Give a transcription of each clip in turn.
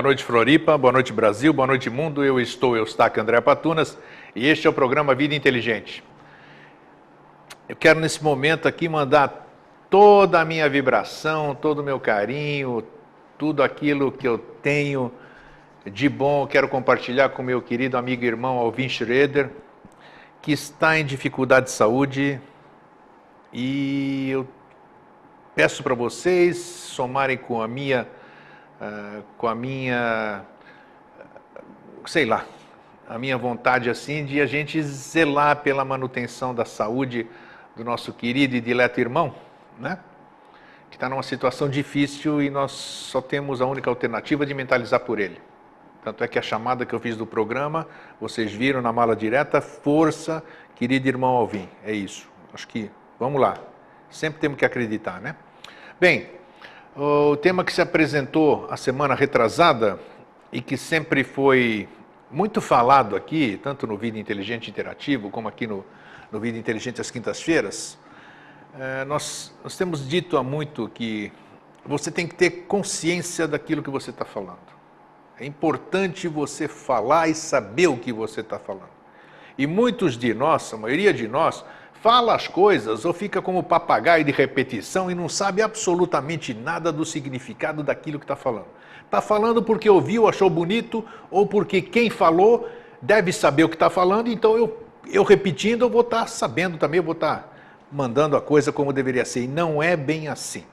Boa noite, Floripa, boa noite, Brasil, boa noite, mundo. Eu estou Eustáquio André Patunas e este é o programa Vida Inteligente. Eu quero nesse momento aqui mandar toda a minha vibração, todo o meu carinho, tudo aquilo que eu tenho de bom, eu quero compartilhar com meu querido amigo e irmão Alvin Schroeder, que está em dificuldade de saúde, e eu peço para vocês somarem com a minha, sei lá, a minha vontade assim de a gente zelar pela manutenção da saúde do nosso querido e dileto irmão, né? Que está numa situação difícil e nós só temos a única alternativa de mentalizar por ele. Tanto é que a chamada que eu fiz do programa, vocês viram na mala direta, força, querido irmão Alvin, é isso. Acho que, vamos lá, sempre temos que acreditar, né? Bem, o tema que se apresentou a semana retrasada e que sempre foi muito falado aqui, tanto no Vida Inteligente Interativo, como aqui no Vida Inteligente às quintas-feiras, nós temos dito há muito que você tem que ter consciência daquilo que você está falando. É importante você falar e saber o que você está falando. E muitos de nós, a maioria de nós, fala as coisas ou fica como papagaio de repetição e não sabe absolutamente nada do significado daquilo que está falando. Está falando porque ouviu, achou bonito, ou porque quem falou deve saber o que está falando, então eu repetindo, eu vou estar sabendo também, eu vou estar mandando a coisa como deveria ser. E não é bem assim.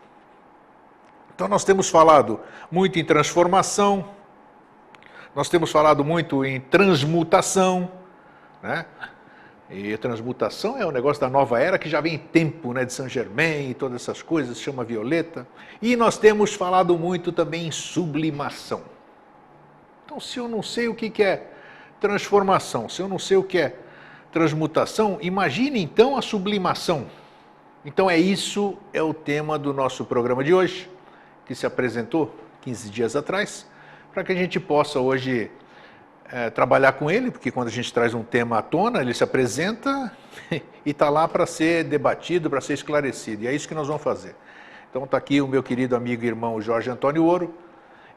Então nós temos falado muito em transformação, nós temos falado muito em transmutação, né? E transmutação é o negócio da nova era que já vem em tempo, né, de Saint Germain e todas essas coisas, se chama Violeta. E nós temos falado muito também em sublimação. Então, se eu não sei o que é transformação, se eu não sei o que é transmutação, imagine então a sublimação. Então isso é o tema do nosso programa de hoje, que se apresentou 15 dias atrás, para que a gente possa hoje trabalhar com ele, porque quando a gente traz um tema à tona, ele se apresenta e está lá para ser debatido, para ser esclarecido. E é isso que nós vamos fazer. Então está aqui o meu querido amigo e irmão Jorge Antônio Ouro,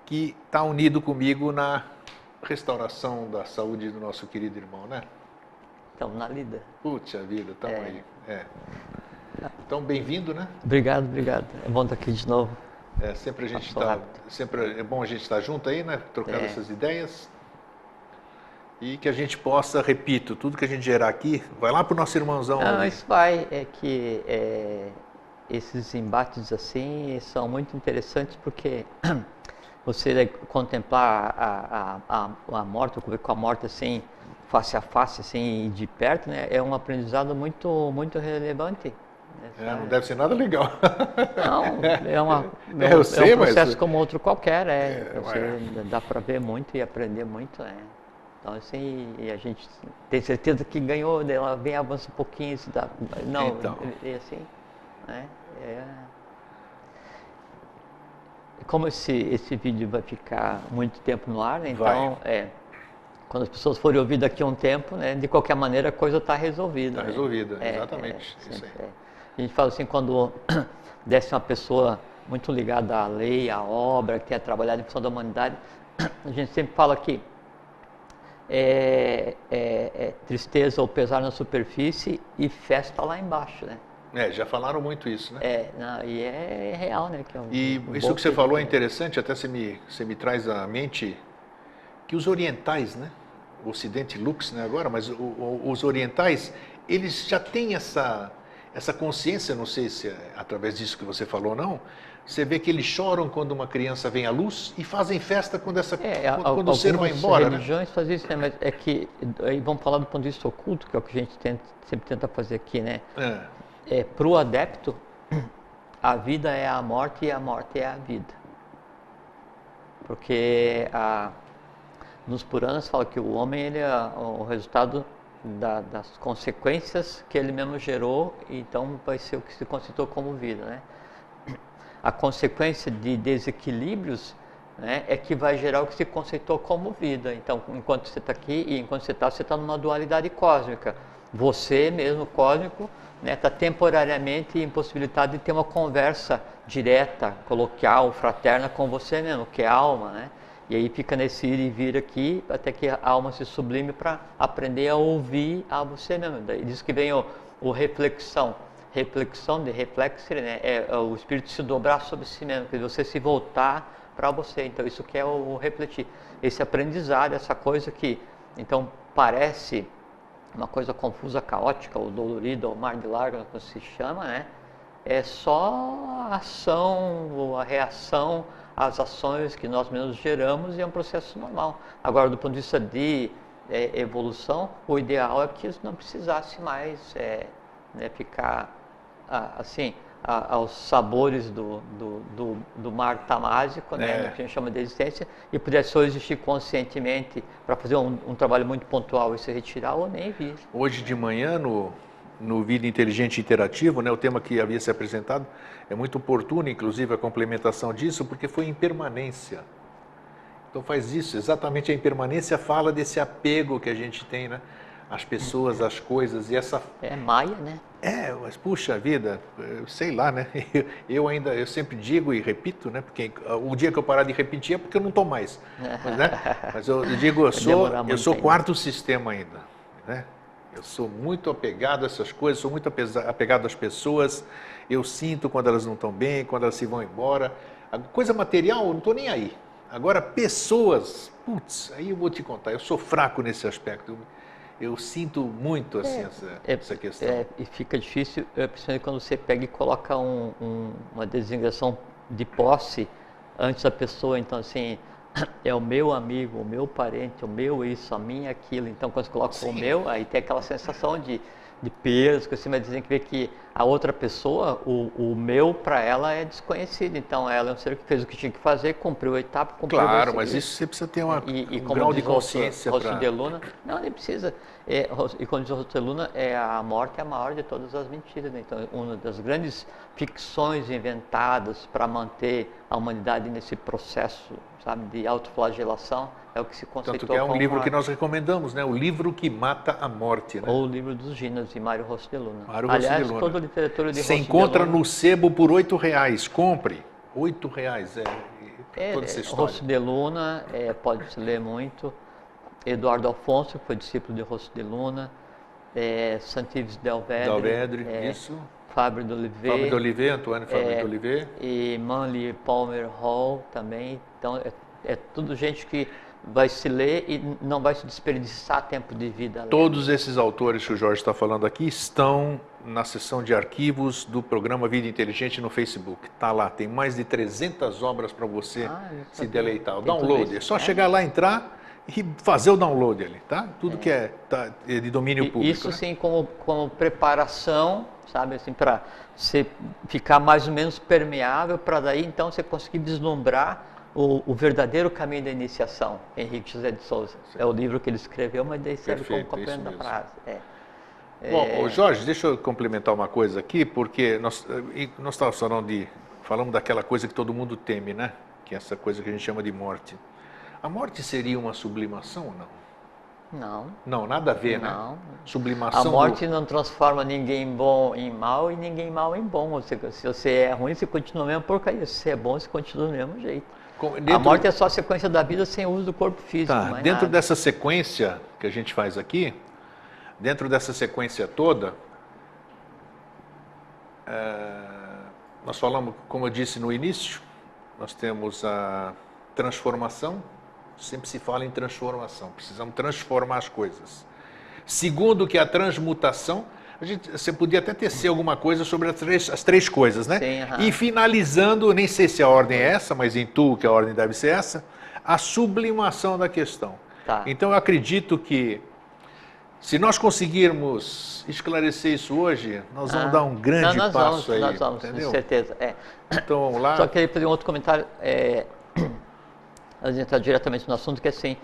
que está unido comigo na restauração da saúde do nosso querido irmão, né? Estamos na lida. Puxa vida, estamos aí. Então, bem-vindo, né? Obrigado, obrigado. É bom estar aqui de novo. Sempre a gente está, sempre é bom a gente estar junto aí, né? Trocando essas ideias. E que a gente possa, repito, tudo que a gente gerar aqui, vai lá para o nosso irmãozão. Não, isso vai, esses embates assim são muito interessantes porque você contemplar a morte, ou com a morte assim, face a face, assim, de perto, né, é um aprendizado muito, muito relevante. Não deve ser nada legal. Não, é um processo como outro qualquer, dá para ver muito e aprender muito, Então, assim, a gente tem certeza que ganhou, ela vem, avança um pouquinho, não, então. Assim, né, como esse vídeo vai ficar muito tempo no ar, né, então, quando as pessoas forem ouvir daqui a um tempo, né, de qualquer maneira a coisa está resolvida. Está resolvida, exatamente. Isso aí. A gente fala assim, quando desce uma pessoa muito ligada à lei, à obra, que quer trabalhar em função da humanidade, a gente sempre fala que tristeza ou pesar na superfície e festa lá embaixo, né? Já falaram muito isso, né? E é real, né? E isso que você falou é interessante, até você me traz à mente que os orientais, né? O Ocidente Lux, né, agora, mas os orientais, eles já têm essa consciência, não sei se é através disso que você falou ou não, você vê que eles choram quando uma criança vem à luz e fazem festa quando o ser vai embora. As religiões fazem isso, né? Mas é que, aí vamos falar do ponto de vista oculto, que é o que a gente sempre tenta fazer aqui, né? Para o adepto, a vida é a morte e a morte é a vida. Porque nos Puranas fala que o homem ele é o resultado das consequências que ele mesmo gerou, então vai ser o que se conceitou como vida, né? A consequência de desequilíbrios, né, é que vai gerar o que se conceitou como vida. Então, enquanto você está aqui e enquanto você está numa dualidade cósmica. Você mesmo, cósmico, está temporariamente impossibilitado de ter uma conversa direta, coloquial, fraterna com você mesmo, que é a alma, né? E aí fica nesse ir e vir aqui, até que a alma se sublime para aprender a ouvir a você mesmo. Daí diz que vem o reflexão. Reflexão de reflexir, né? É o espírito se dobrar sobre si mesmo, que você se voltar para você. Então isso que é o refletir. Esse aprendizado, essa coisa que então parece uma coisa confusa, caótica, ou dolorida, ou mar de largo, como se chama, né? É só a ação ou a reação às ações que nós mesmos geramos e é um processo normal. Agora, do ponto de vista de evolução, o ideal é que isso não precisasse mais né, ficar assim, aos sabores do mar tamásico, né, que a gente chama de existência, e pudesse só existir conscientemente para fazer um trabalho muito pontual e se retirar ou nem vir. Hoje de manhã, no Vida Inteligente Interativo, né, o tema que havia se apresentado, é muito oportuno, inclusive, a complementação disso, porque foi impermanência. Então faz isso, exatamente a impermanência fala desse apego que a gente tem, né? As pessoas, as coisas e essa... É Maia, né? Mas puxa vida, sei lá, né? Eu sempre digo e repito, né? Porque o dia que eu parar de repetir é porque eu não estou mais. Mas eu digo, eu sou quarto sistema ainda, né? Eu sou muito apegado a essas coisas, sou muito apegado às pessoas, eu sinto quando elas não estão bem, quando elas se vão embora. A coisa material, eu não estou nem aí. Agora, pessoas, putz, aí eu vou te contar, eu sou fraco nesse aspecto. Eu sinto muito assim, essa questão. E fica difícil, principalmente quando você pega e coloca uma designação de posse antes da pessoa. Então, assim, é o meu amigo, o meu parente, o meu isso, a minha aquilo. Então, quando você coloca o meu, aí tem aquela sensação de peso, que você vai dizer que a outra pessoa, o meu para ela é desconhecido. Então, ela é um ser que fez o que tinha que fazer, cumpriu a etapa, cumpriu a Claro, mas isso você precisa ter um grau de consciência. Rosso de Luna, não, nem precisa. E quando diz Rosso de Luna, a morte é a maior de todas as mentiras. Né? Então, uma das grandes ficções inventadas para manter a humanidade nesse processo, sabe, de autoflagelação, é o que se conceitua Tanto que é um livro que nós recomendamos, né? O livro que mata a morte. Né? Ou o livro dos Ginas, de Mário Rosso de Luna. Aliás, toda a literatura de Rosso de Luna. Você encontra no sebo por R$8. Compre. R$8, toda essa história. Rosso de Luna, pode-se ler muito. Eduardo Afonso, que foi discípulo de Rosso de Luna. Santives Delvedre. Isso. Fábio de Oliveira. Antônio Fábio de Oliveira. E Manly Palmer Hall também. Então, é tudo gente que vai se ler e não vai se desperdiçar tempo de vida. Todos esses autores que o Jorge está falando aqui estão na seção de arquivos do programa Vida Inteligente no Facebook. Está lá, tem mais de 300 obras para você se deleitar. O download, é só chegar lá, entrar e fazer o download ali, tá? Tudo que é de domínio público. Isso, né? Sim, como preparação, sabe, assim, para você ficar mais ou menos permeável, para daí então você conseguir vislumbrar o verdadeiro caminho da iniciação. Henrique José de Souza. Sim. É o livro que ele escreveu, mas daí serve como complemento da frase. Bom, Jorge, deixa eu complementar uma coisa aqui, porque nós estávamos falando daquela coisa que todo mundo teme, né? Que é essa coisa que a gente chama de morte. A morte seria uma sublimação ou não? Não. Não, nada a ver, não. Né? Sublimação. A morte não transforma ninguém bom em mal e ninguém mal em bom. Se você é ruim, você continua a mesma porcaria. Se você é bom, você continua do mesmo jeito. A morte é só a sequência da vida sem o uso do corpo físico. Dentro dessa sequência que a gente faz aqui, dentro dessa sequência toda, nós falamos, como eu disse no início, nós temos a transformação. Sempre se fala em transformação, precisamos transformar as coisas. Segundo, que a transmutação, você podia até tecer alguma coisa sobre as três coisas, né? Sim, e finalizando, nem sei se a ordem é essa, mas intuo que a ordem deve ser essa, a sublimação da questão. Tá. Então eu acredito que, se nós conseguirmos esclarecer isso hoje, nós vamos dar um grande passo aí. Nós vamos, entendeu? Com certeza. Então vamos lá. Só queria fazer um outro comentário. A gente entrar diretamente no assunto, que assim,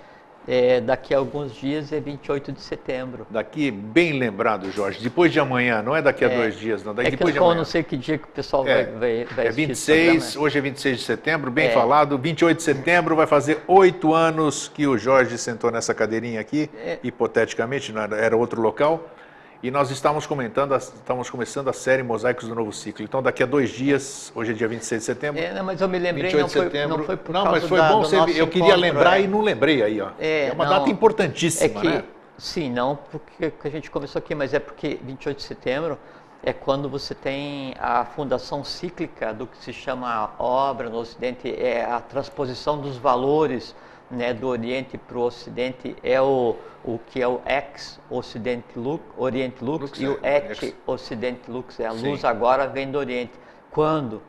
daqui a alguns dias é 28 de setembro. Daqui, bem lembrado, Jorge, depois de amanhã, não é daqui a 2 dias, não, depois de amanhã. Eu não sei que dia que o pessoal vai 26, hoje é 26 de setembro, bem falado, 28 de setembro vai fazer 8 anos que o Jorge sentou nessa cadeirinha aqui, hipoteticamente, não era outro local, E nós estamos começando a série Mosaicos do Novo Ciclo. Então, daqui a 2 dias, hoje é dia 26 de setembro. Não, mas eu me lembrei, 28 não de foi, setembro. não foi por Não, causa mas foi bom, eu queria encontro, lembrar e não lembrei aí, ó. É uma data importantíssima, né? Sim, não porque a gente começou aqui, mas é porque 28 de setembro é quando você tem a fundação cíclica do que se chama a obra no Ocidente, é a transposição dos valores, né, do Oriente para o Ocidente, é o que é o Oriente Lux e o Et Ocidente Lux, a luz agora vem do Oriente. Quando?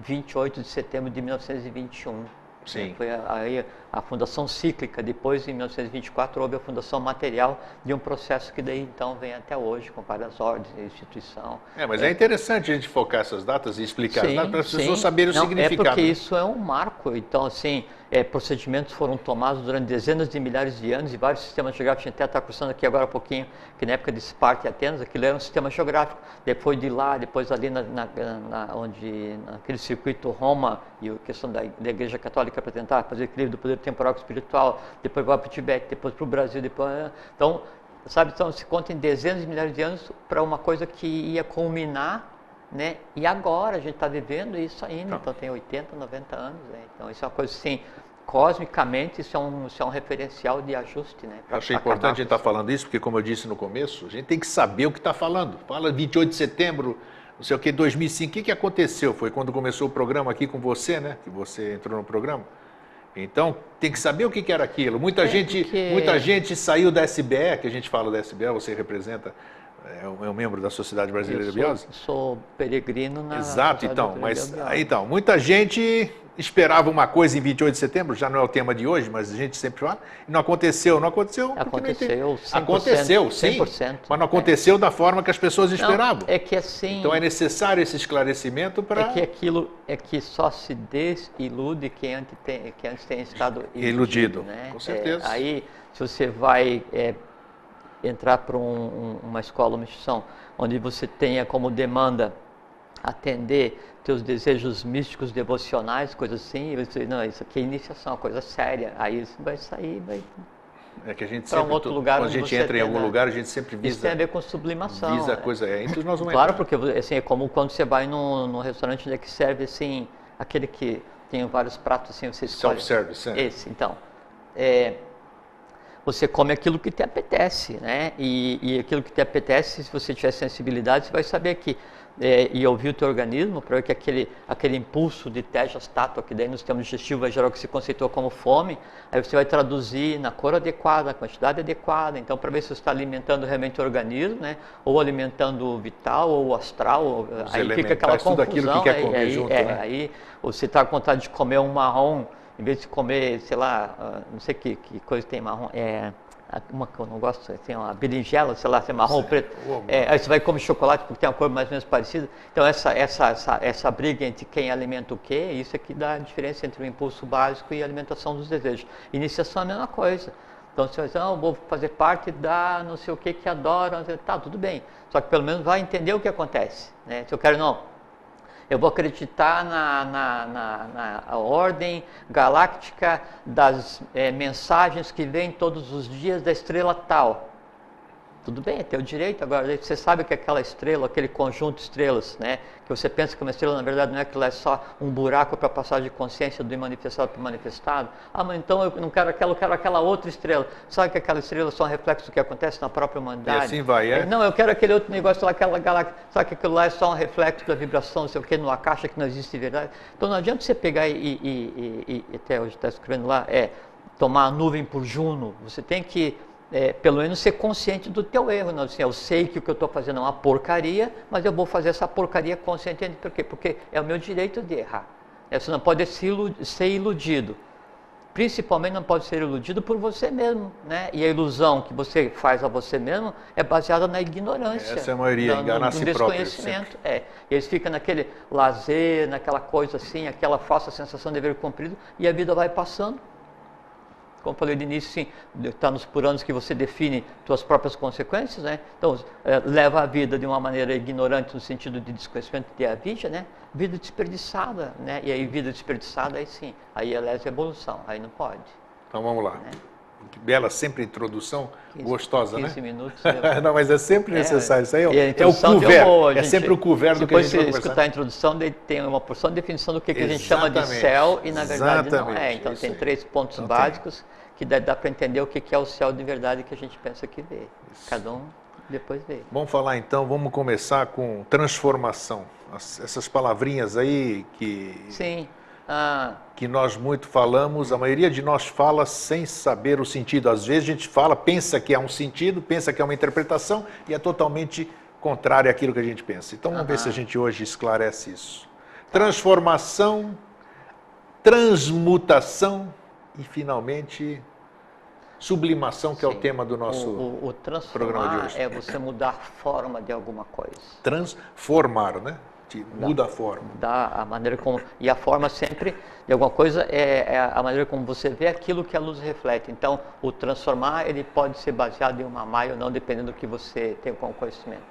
28 de setembro de 1921. Sim. Foi aí a fundação cíclica. Depois, em 1924, houve a fundação material de um processo que daí então vem até hoje, com várias ordens e instituição. Mas é interessante a gente focar essas datas e explicar as datas para as pessoas saberem o significado. É porque isso é um marco. Então, assim, procedimentos foram tomados durante dezenas de milhares de anos e vários sistemas geográficos. A gente até está cruzando aqui agora um pouquinho, que na época de Esparta e Atenas, aquilo era um sistema geográfico. Depois de lá, depois ali naquele circuito Roma e a questão da Igreja Católica para tentar fazer equilíbrio do poder temporal e espiritual, depois vai para o Tibete, depois para o Brasil, depois... Então, se conta em dezenas de milhares de anos para uma coisa que ia culminar, né? E agora a gente está vivendo isso ainda, então tem 80, 90 anos, né? Então isso é uma coisa assim, cosmicamente isso é um referencial de ajuste, né? Eu achei importante a gente estar falando isso, porque como eu disse no começo, a gente tem que saber o que está falando. Fala 28 de setembro, não sei o que, 2005, o que aconteceu? Foi quando começou o programa aqui com você, né? Que você entrou no programa. Então, tem que saber o que era aquilo. Muita gente saiu da SBE, que a gente fala da SBE, você representa, é um membro da Sociedade Brasileira de Biose. Sou peregrino na... Exato, então, muita gente esperava uma coisa em 28 de setembro, já não é o tema de hoje, mas a gente sempre fala, e não aconteceu. Aconteceu, 100%, aconteceu, sim, 100%, mas não aconteceu da forma que as pessoas esperavam. É que assim... Então é necessário esse esclarecimento para... É que só se desilude quem antes tem estado iludido, né? Com certeza. Aí, se você vai entrar para uma escola, uma instituição, onde você tenha como demanda atender teus desejos místicos, devocionais, coisas assim, e você, não, isso aqui é iniciação, uma coisa séria. Aí você vai sair, que a gente para um outro lugar. Quando a gente entra em algum lugar, a gente sempre visa... Isso tem a ver com sublimação. Visa a coisa, então nós vamos claro, porque assim, é como quando você vai num restaurante onde é que serve assim, aquele que tem vários pratos assim, você escolhe. Self-service, Esse, então. Você come aquilo que te apetece, né? E aquilo que te apetece, se você tiver sensibilidade, você vai saber que e ouvir o teu organismo para ver que aquele impulso de tejas tato, que daí no sistema digestivo vai gerar o que se conceitua como fome, aí você vai traduzir na cor adequada, na quantidade adequada, então para ver se você está alimentando realmente o organismo, né? Ou alimentando o vital ou o astral, aí fica aquela confusão, aquilo que quer comer junto, né? Aí você está com vontade de comer um marrom, em vez de comer, sei lá, não sei que coisa tem marrom, uma que eu não gosto, tem uma berinjela, sei lá, tem marrom ou preto. Aí você vai comer chocolate porque tem uma cor mais ou menos parecida. Então essa briga entre quem alimenta o quê, isso é que dá a diferença entre o impulso básico e a alimentação dos desejos. Iniciação é a mesma coisa. Então você vai dizer, eu vou fazer parte da não sei o que adoram, tá, tudo bem. Só que pelo menos vai entender o que acontece, né? Se eu quero, não, eu vou acreditar na ordem galáctica das mensagens que vêm todos os dias da estrela tal. Tudo bem, é teu direito. Agora, você sabe que aquela estrela, aquele conjunto de estrelas, né, que você pensa que uma estrela, na verdade, não é que ela é só um buraco para passar de consciência do imanifestado para o manifestado. Mas então eu não quero aquela, eu quero aquela outra estrela. Sabe que aquela estrela são reflexos do que acontece na própria humanidade? E assim vai, Não, eu quero aquele outro negócio lá, aquela galáxia. Sabe que aquilo lá é só um reflexo da vibração, não sei o que, numa caixa que não existe verdade. Então não adianta você pegar e até hoje está escrevendo lá, tomar a nuvem por Juno. Você tem que pelo menos ser consciente do teu erro. Não? Assim, eu sei que o que eu estou fazendo é uma porcaria, mas eu vou fazer essa porcaria conscientemente. Por quê? Porque é o meu direito de errar. Você não pode ser iludido. Principalmente não pode ser iludido por você mesmo, né? E a ilusão que você faz a você mesmo é baseada na ignorância. Essa é a maioria, enganar a si próprio. Desconhecimento. Eles ficam naquele lazer, naquela coisa assim, aquela falsa sensação de dever cumprido, e a vida vai passando. Como eu falei de início, sim, está nos por anos que você define suas próprias consequências, né? Então, leva a vida de uma maneira ignorante no sentido de desconhecimento de avidia, né? Vida desperdiçada, né? E aí vida desperdiçada, aí sim, aí é lesa evolução, aí não pode. Então vamos lá. Né? Que bela sempre introdução, 15, gostosa, 15 né? minutos. Não, mas é sempre necessário. Isso aí E a é o introdução couvert. deu boa, É sempre o couvert do que a gente vai depois, se conversar. escutar a introdução, tem uma porção de definição do que a gente chama de Exatamente. céu e, na verdade, não é. Exatamente. Então, Isso tem aí. 3 pontos Então, básicos que dá para entender o que é o céu de verdade que a gente pensa que vê. Cada um depois vê. Vamos falar então, vamos começar com transformação. Essas palavrinhas aí Sim. que nós muito falamos, a maioria de nós fala sem saber o sentido. Às vezes a gente fala, pensa que é um sentido, pensa que é uma interpretação e é totalmente contrário àquilo que a gente pensa. Então vamos ver se a gente hoje esclarece isso. Transformação, transmutação e finalmente sublimação, que é o tema do nosso o programa de transformar hoje. é você mudar a forma de alguma coisa. Transformar, né? Muda a forma. A maneira como, e a forma sempre de alguma coisa é a maneira como você vê aquilo que a luz reflete. Então, o transformar ele pode ser baseado em uma maia ou não, dependendo do que você tem como conhecimento.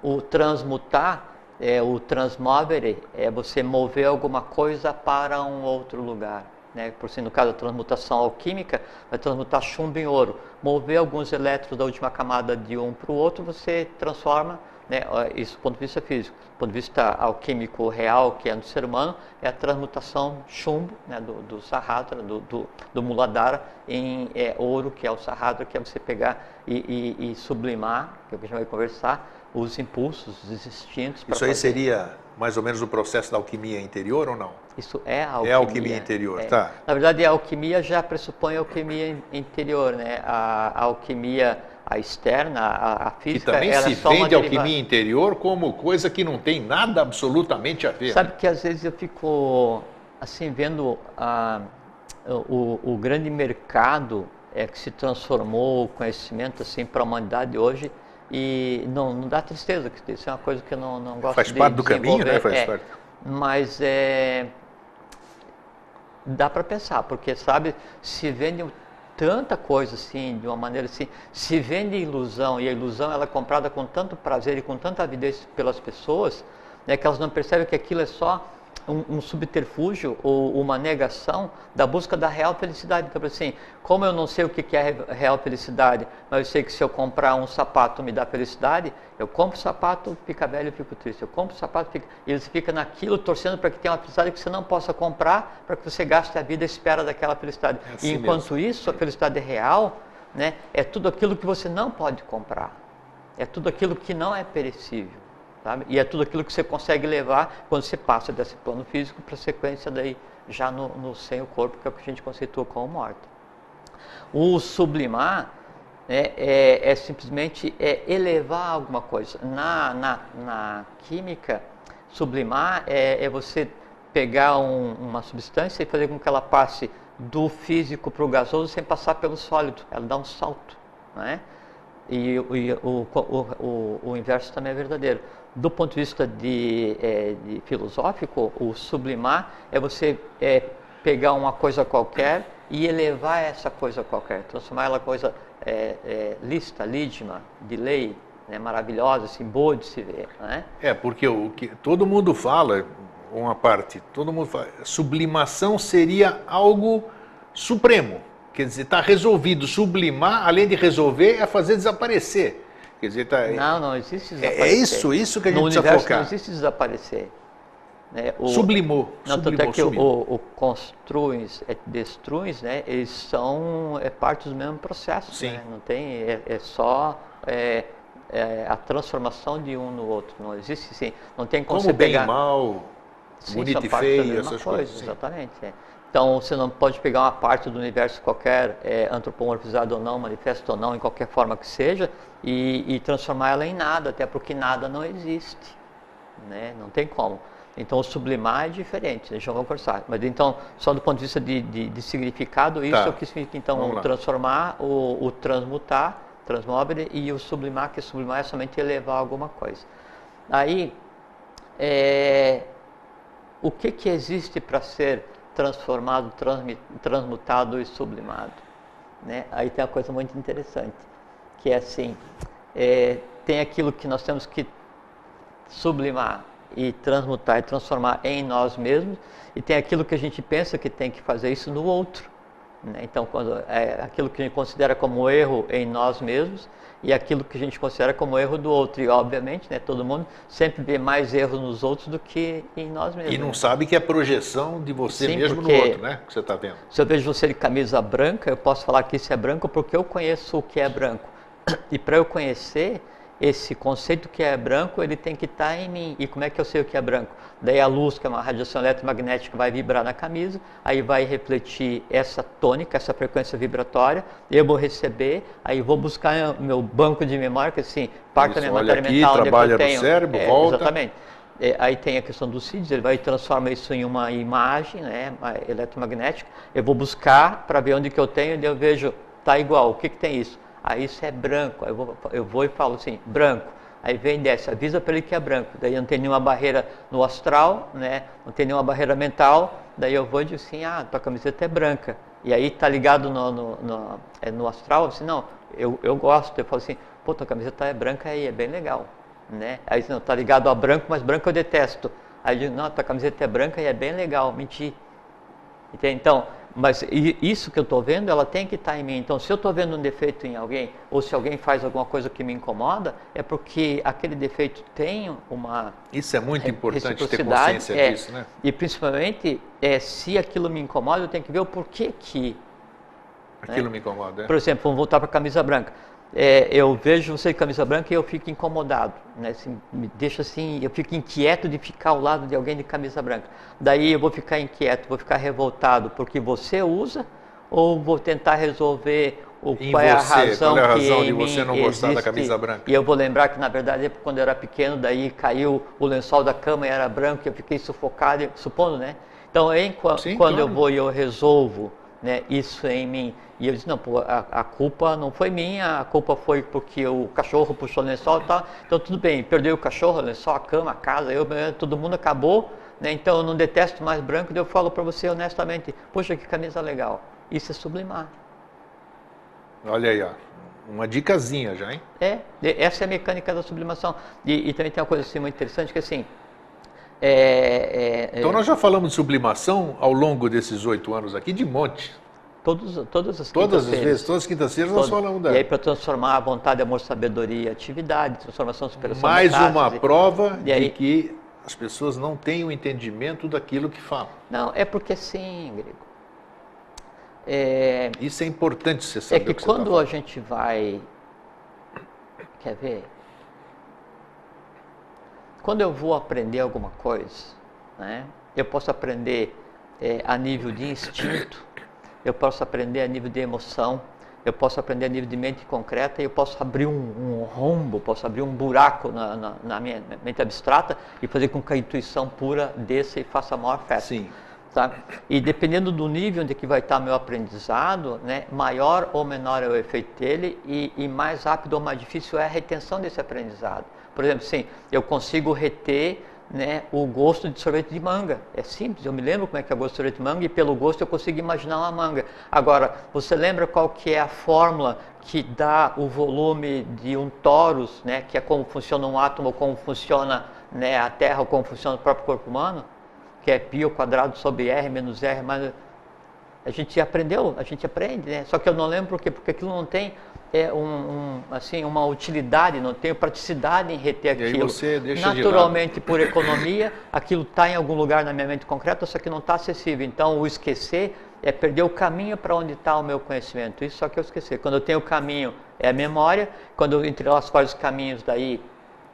O transmutar, o transmovere, é você mover alguma coisa para um outro lugar. Né? Por si, no caso da transmutação alquímica, vai transmutar chumbo em ouro. Mover alguns elétrons da última camada de um para o outro, você transforma. Né? Isso do ponto de vista físico. Do ponto de vista alquímico real, que é no ser humano, é a transmutação chumbo, né? do Sahadra, do Muladhara, em ouro, que é o Sahadra, que é você pegar e sublimar, que é o que a gente vai conversar, os impulsos, os instintos. Isso aí seria mais ou menos o processo da alquimia interior ou não? Isso é a alquimia. É a alquimia interior, tá. Na verdade, a alquimia já pressupõe a alquimia interior, né? A alquimia externa, a física, e também ela se é só uma vende alquimia interior como coisa que não tem nada absolutamente a ver. Sabe que às vezes eu fico assim vendo o grande mercado que se transformou o conhecimento assim para a humanidade hoje e não dá tristeza, que isso é uma coisa que eu não gosto de desenvolver. Faz parte do caminho, né? Faz parte. Mas dá para pensar, porque sabe, se vende tanta coisa assim, de uma maneira assim, se vende ilusão, e a ilusão ela é comprada com tanto prazer e com tanta avidez pelas pessoas, né, que elas não percebem que aquilo é só um subterfúgio ou uma negação da busca da real felicidade. Então, assim, como eu não sei o que é real felicidade, mas eu sei que se eu comprar um sapato me dá felicidade, eu compro o sapato, fica velho, eu fico triste. Eu compro o sapato, e eles ficam naquilo, torcendo para que tenha uma felicidade que você não possa comprar, para que você gaste a vida à espera daquela felicidade. Assim e enquanto mesmo. isso, a felicidade real, né, é tudo aquilo que você não pode comprar. É tudo aquilo que não é perecível. Sabe? E é tudo aquilo que você consegue levar quando você passa desse plano físico para a sequência daí já no sem o corpo, que é o que a gente conceitua como morte. O sublimar é simplesmente elevar alguma coisa. Na química, sublimar é você pegar uma substância e fazer com que ela passe do físico para o gasoso sem passar pelo sólido. Ela dá um salto, né? E o inverso também é verdadeiro. Do ponto de vista de filosófico, o sublimar é você pegar uma coisa qualquer e elevar essa coisa qualquer, transformar ela em coisa lídima, de lei, né, maravilhosa, assim, boa de se ver. Né? Porque o que todo mundo fala, uma parte, todo mundo fala, sublimação seria algo supremo. Quer dizer, está resolvido. Sublimar, além de resolver, é fazer desaparecer. Quer dizer, não existe desaparecer. É isso que a gente no precisa universo focar. Não existe desaparecer. Né? Sublimou. Não, tanto é que o construins e destruins, né? Eles são parte do mesmo processo. Sim. Né? Não tem, é só a transformação de um no outro. Não existe, sim. Não tem como você bem pegar... e mal, sim, bonito e parte feio, da mesma essas coisa, coisas. Exatamente. Então, você não pode pegar uma parte do universo qualquer, antropomorfizada ou não, manifesta ou não, em qualquer forma que seja, e transformar ela em nada, até porque nada não existe. Né? Não tem como. Então, o sublimar é diferente, deixa eu conversar. Mas, então, só do ponto de vista de significado, isso é o que significa, então, o transformar, o transmutar, transmovere, e o sublimar, que sublimar é somente elevar alguma coisa. Aí, o que existe para ser transformado, transmutado e sublimado? Né? Aí tem uma coisa muito interessante, que é assim, tem aquilo que nós temos que sublimar e transmutar e transformar em nós mesmos, e tem aquilo que a gente pensa que tem que fazer isso no outro. né? Então, quando é aquilo que a gente considera como erro em nós mesmos e aquilo que a gente considera como erro do outro. E, obviamente, né, todo mundo sempre vê mais erros nos outros do que em nós mesmos. E não né? sabe que é projeção de você Sim, mesmo no porque outro, né? Que você está vendo. Se eu vejo você de camisa branca, eu posso falar que isso é branco porque eu conheço o que é branco. E para eu conhecer esse conceito que é branco, ele tem que estar em mim. E como é que eu sei o que é branco? Daí a luz, que é uma radiação eletromagnética, vai vibrar na camisa, aí vai refletir essa tônica, essa frequência vibratória, eu vou receber, aí vou buscar meu banco de memória, que assim, parte da minha matéria mental, onde trabalha eu tenho, no cérebro, volta. Exatamente. Aí tem a questão dos CIDs, ele vai transformar isso em uma imagem, né, eletromagnética, eu vou buscar para ver onde que eu tenho, e eu vejo, tá igual, o que que tem isso? Aí isso é branco, aí eu vou e falo assim, branco. Aí vem dessa, avisa para ele que é branco. Daí não tem nenhuma barreira no astral, né? Não tem nenhuma barreira mental. Daí eu vou e digo assim, tua camiseta é branca. E aí tá ligado no astral, assim, não, eu gosto. Eu falo assim, tua camiseta é branca aí, é bem legal. Né? Aí não, tá ligado a branco, mas branco eu detesto. Aí eu digo, não, tua camiseta é branca e é bem legal, mentir. Entende? Então, mas isso que eu estou vendo, ela tem que estar em mim. Então, se eu estou vendo um defeito em alguém, ou se alguém faz alguma coisa que me incomoda, é porque aquele defeito tem uma Isso é muito importante ter consciência disso, né? E principalmente, se aquilo me incomoda, eu tenho que ver o porquê que... Aquilo me incomoda, Por exemplo, vamos voltar para a camisa branca. Eu vejo você de camisa branca e eu fico incomodado, né? Assim, me deixa assim, eu fico inquieto de ficar ao lado de alguém de camisa branca. Daí eu vou ficar inquieto, vou ficar revoltado porque você usa, ou vou tentar resolver qual é a razão de você não gostar da camisa branca. E eu vou lembrar que na verdade quando eu era pequeno, daí caiu o lençol da cama e era branco, e eu fiquei sufocado, supondo, né? Então, quando eu vou e eu resolvo, né, isso em mim, e eu disse, não, a culpa não foi minha, a culpa foi porque o cachorro puxou o lençol e tal, então tudo bem, perdeu o cachorro, o lençol, a cama, a casa, todo mundo acabou, né, então eu não detesto mais branco, e eu falo para você honestamente, poxa, que camisa legal, isso é sublimar. Olha aí, ó, uma dicasinha já, hein? Essa é a mecânica da sublimação, e também tem uma coisa assim muito interessante, que assim, então nós já falamos de sublimação ao longo desses 8 anos aqui, de monte. Todas as quintas-feiras nós falamos dela. E aí para transformar a vontade, amor, sabedoria, atividade, transformação, superação. Mais uma prova de que as pessoas não têm o entendimento daquilo que falam. Não, é porque sim, Grego. Isso é importante você saber. É que quando a gente vai... Quer ver? Quando eu vou aprender alguma coisa, né, eu posso aprender a nível de instinto, eu posso aprender a nível de emoção, eu posso aprender a nível de mente concreta, e eu posso abrir um rombo, posso abrir um buraco na minha mente abstrata e fazer com que a intuição pura desça e faça a maior festa. Sim. Tá? E dependendo do nível onde que vai estar meu aprendizado, né, maior ou menor é o efeito dele, e mais rápido ou mais difícil é a retenção desse aprendizado. Por exemplo, sim, eu consigo reter, né, o gosto de sorvete de manga. É simples, eu me lembro como é que é o gosto de sorvete de manga, e pelo gosto eu consigo imaginar uma manga. Agora, você lembra qual que é a fórmula que dá o volume de um torus, né, que é como funciona um átomo, como funciona, né, a Terra, ou como funciona o próprio corpo humano? Que é π ao quadrado sobre r menos r, mas a gente aprende, né? Só que eu não lembro por quê, porque aquilo não tem uma utilidade, não tem praticidade em reter aquilo. E aí você deixa naturalmente, por economia, aquilo está em algum lugar na minha mente concreta, só que não está acessível. Então, o esquecer é perder o caminho para onde está o meu conhecimento. Isso só que eu esquecer. Quando eu tenho o caminho, é a memória. Quando eu entrelaço vários caminhos, daí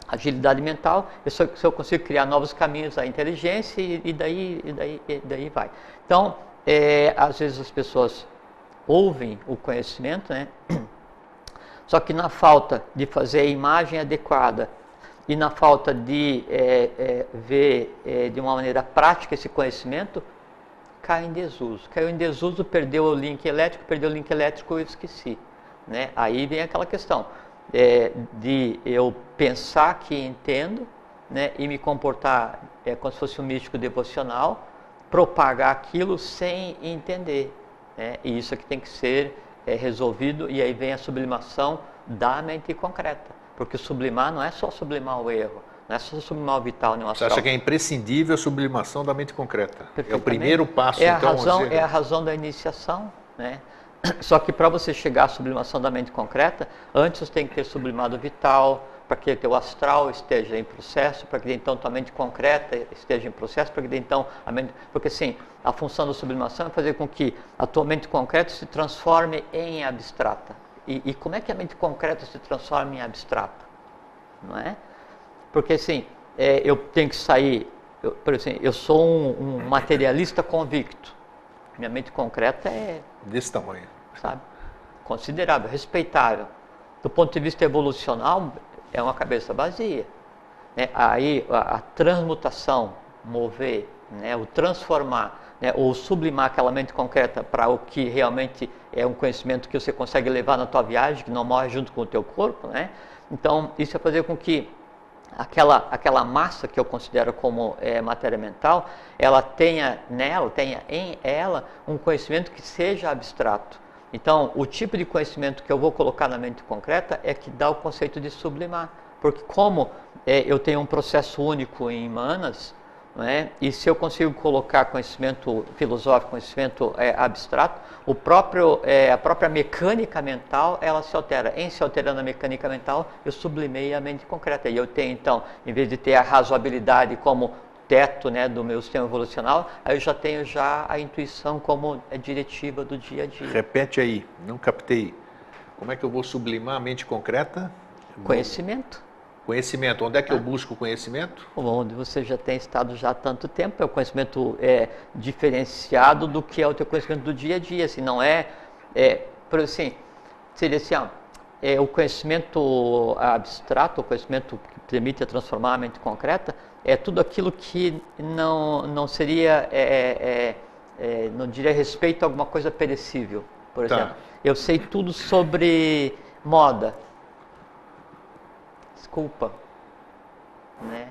agilidade mental, se eu consigo criar novos caminhos, a inteligência, e daí vai. Então, às vezes as pessoas ouvem o conhecimento, né? Só que na falta de fazer a imagem adequada e na falta de ver de uma maneira prática esse conhecimento, cai em desuso. Caiu em desuso, perdeu o link elétrico, eu esqueci. Né? Aí vem aquela questão de eu pensar que entendo, né, e me comportar como se fosse um místico devocional, propagar aquilo sem entender. Né? E isso aqui tem que ser resolvido, e aí vem a sublimação da mente concreta. Porque sublimar não é só sublimar o erro, não é só sublimar o vital nem o astral. Você acha que é imprescindível a sublimação da mente concreta? É o primeiro passo, então? É a razão da iniciação. né? Só que para você chegar à sublimação da mente concreta, antes você tem que ter sublimado o vital, para que o teu astral esteja em processo, para que então tua mente concreta esteja em processo, para que então a mente... Porque assim, a função da sublimação é fazer com que a tua mente concreta se transforme em abstrata. E como é que a mente concreta se transforma em abstrata? Não é? Porque assim, eu tenho que sair... por exemplo, eu sou um materialista convicto. Minha mente concreta é... desse tamanho. Sabe? Considerável, respeitável. Do ponto de vista evolucional, é uma cabeça vazia. Né? Aí a transmutação, mover, né? O transformar, né? Ou sublimar aquela mente concreta para o que realmente é um conhecimento que você consegue levar na tua viagem, que não morre junto com o teu corpo, né? Então, isso é fazer com que aquela massa que eu considero como matéria mental, ela tenha em ela um conhecimento que seja abstrato. Então, o tipo de conhecimento que eu vou colocar na mente concreta é que dá o conceito de sublimar. Porque como eu tenho um processo único em Manas, né, e se eu consigo colocar conhecimento filosófico, conhecimento abstrato, a própria mecânica mental, ela se altera. Em se alterando a mecânica mental, eu sublimei a mente concreta. E eu tenho, então, em vez de ter a razoabilidade como teto, né, do meu sistema evolucional, aí eu já tenho a intuição como diretiva do dia a dia. Repete aí, não captei. Como é que eu vou sublimar a mente concreta? Conhecimento. Conhecimento. Onde é que eu busco conhecimento? Onde você já tem estado já há tanto tempo. É o conhecimento diferenciado do que é o teu conhecimento do dia a dia. Assim, não por assim, seria assim, o conhecimento abstrato, o conhecimento que permite transformar a mente concreta, é tudo aquilo que não seria, não diria respeito a alguma coisa perecível. Por exemplo, eu sei tudo sobre moda. Desculpa, né?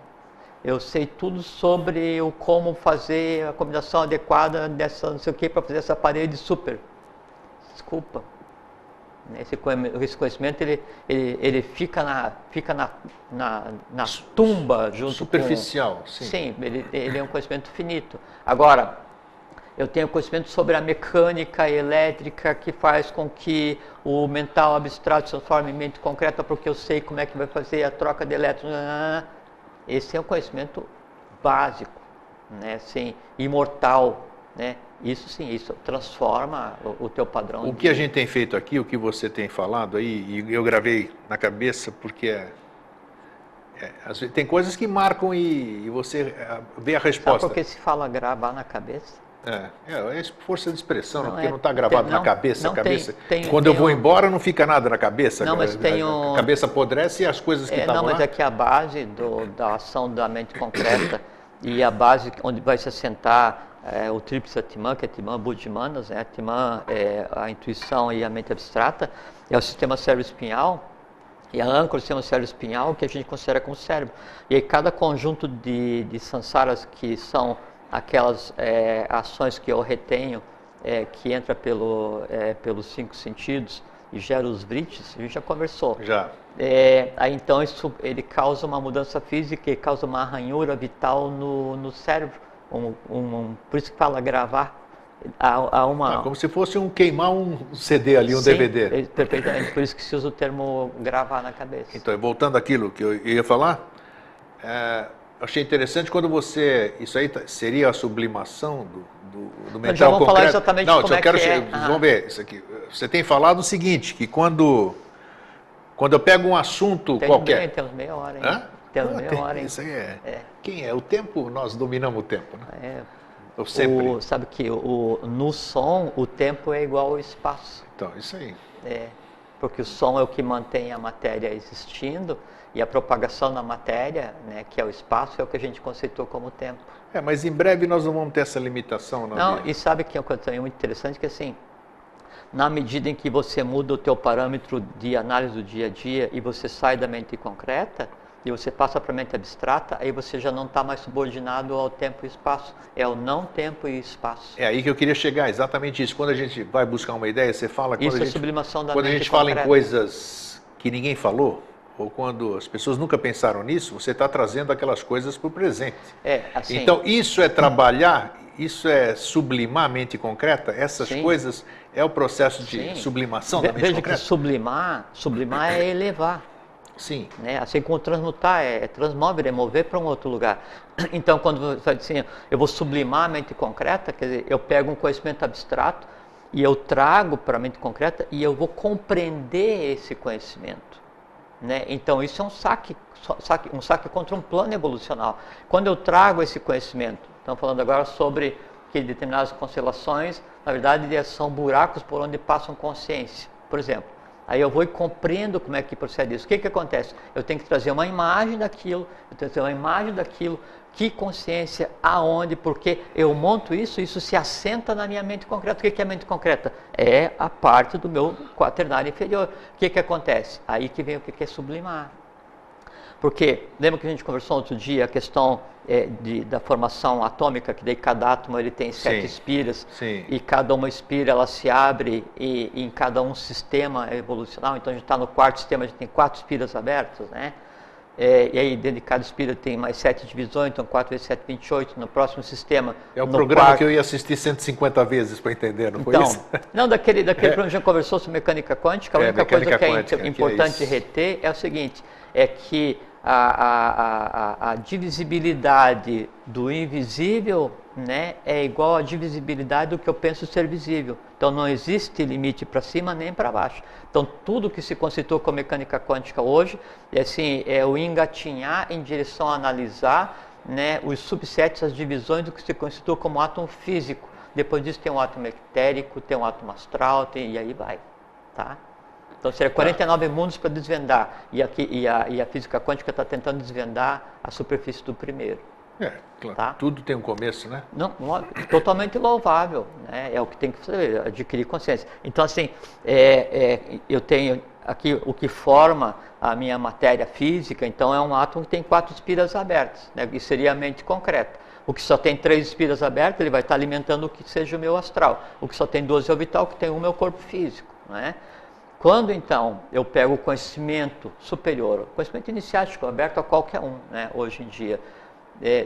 Eu sei tudo sobre como fazer a combinação adequada dessa não sei o que para fazer essa parede super. Desculpa. Esse conhecimento ele fica na tumba junto superficial, com... Sim, ele é um conhecimento finito. Agora, eu tenho conhecimento sobre a mecânica elétrica que faz com que o mental abstrato se transforme em mente concreta, porque eu sei como é que vai fazer a troca de elétrons. Esse é um conhecimento básico, né? Assim, imortal, né? Isso sim, isso transforma o teu padrão. O que a gente tem feito aqui, o que você tem falado aí, e eu gravei na cabeça porque tem coisas que marcam e você vê a resposta. Sabe por que se fala gravar na cabeça? É força de expressão, porque não está gravado na cabeça. Quando eu tem vou embora não fica nada na cabeça. Não, mas a cabeça apodrece e as coisas que estavam lá... Não, mas é que a base da ação da mente concreta e a base onde vai se assentar o tríplice Atman, que é Atman Buddhimanas, né? Atman é a intuição e a mente abstrata, é o sistema cérebro-espinhal, e a âncora do sistema cérebro-espinhal que a gente considera como cérebro. E aí cada conjunto de samsaras que são aquelas ações que eu retenho, que entra pelos 5 sentidos e gera os vrittis, a gente já conversou. Já. Aí então ele causa uma mudança física e causa uma ranhura vital no cérebro. Por isso que fala gravar. Como se fosse queimar um CD ali, um DVD. Perfeitamente, por isso que se usa o termo gravar na cabeça. Então, voltando àquilo que eu ia falar, achei interessante quando isso aí seria a sublimação do mental já vamos concreto. Falar exatamente como é que é. Vamos ver, isso aqui. Você tem falado o seguinte, que quando eu pego um assunto qualquer... Temos meia hora, hein? Temos meia hora, hein? Isso aí Quem é? O tempo, nós dominamos o tempo, né? Eu sempre... Sabe que no som, o tempo é igual ao espaço. Então, isso aí. Porque o som é o que mantém a matéria existindo, e a propagação da matéria, né, que é o espaço, é o que a gente conceitou como tempo. Mas em breve nós não vamos ter essa limitação. Não, e sabe que é uma coisa também muito interessante, que assim, na medida em que você muda o teu parâmetro de análise do dia a dia e você sai da mente concreta, e você passa para a mente abstrata, aí você já não está mais subordinado ao tempo e espaço. É o não tempo e espaço. É aí que eu queria chegar, exatamente isso. Quando a gente vai buscar uma ideia, você fala... Isso é sublimação da mente concreta. Quando a gente fala em coisas que ninguém falou, ou quando as pessoas nunca pensaram nisso, você está trazendo aquelas coisas para o presente. Assim, então, isso é trabalhar isso é sublimar a mente concreta? Essas Sim. coisas é o processo de Sim. sublimação da mente Veja concreta? que sublimar é elevar. Sim. Né? Assim como transmutar é transmover, é mover para um outro lugar. Então, quando você diz assim, eu vou sublimar a mente concreta, quer dizer, eu pego um conhecimento abstrato e eu trago para a mente concreta e eu vou compreender esse conhecimento. Né? Então, isso é um saque contra um plano evolucional. Quando eu trago esse conhecimento, estamos falando agora sobre que determinadas constelações, na verdade, são buracos por onde passam consciência, por exemplo. Aí eu vou e compreendo como é que procede isso. O que acontece? Eu tenho que trazer uma imagem daquilo, que consciência, aonde, porque eu monto isso, isso se assenta na minha mente concreta. O que é a mente concreta? É a parte do meu quaternário inferior. O que acontece? Aí que vem o que é sublimar. Porque, lembra que a gente conversou outro dia a questão da formação atômica, que daí cada átomo ele tem 7 espiras, e cada uma espira ela se abre e em cada um sistema evolucional. Então a gente está no quarto sistema, a gente tem 4 espiras abertas, né? E aí dentro de cada espira tem mais 7 divisões, então 4 vezes 7, 28, no próximo sistema. É o programa que eu ia assistir 150 vezes para entender, não foi isso? Não, daquele programa que a gente conversou sobre mecânica quântica, a única coisa que é importante reter é o seguinte, é que a divisibilidade do invisível, né, é igual à divisibilidade do que eu penso ser visível. Então não existe limite para cima nem para baixo. Então tudo que se constitui com mecânica quântica hoje é o engatinhar em direção a analisar, né, os subsets, as divisões do que se constitui como átomo físico. Depois disso tem um átomo etérico, tem um átomo astral, e aí vai, tá? Então seria 49 mundos para desvendar, e a física quântica está tentando desvendar a superfície do primeiro. Claro. Tá? Tudo tem um começo, né? Não, totalmente louvável, né? É o que tem que fazer, adquirir consciência. Então assim, eu tenho aqui o que forma a minha matéria física, então é um átomo que tem 4 espiras abertas, né? E seria a mente concreta. O que só tem 3 espiras abertas, ele vai estar alimentando o que seja o meu astral. O que só tem 2 é o vital, que tem o meu corpo físico, né? Quando então eu pego o conhecimento superior, o conhecimento iniciático aberto a qualquer um, né, hoje em dia,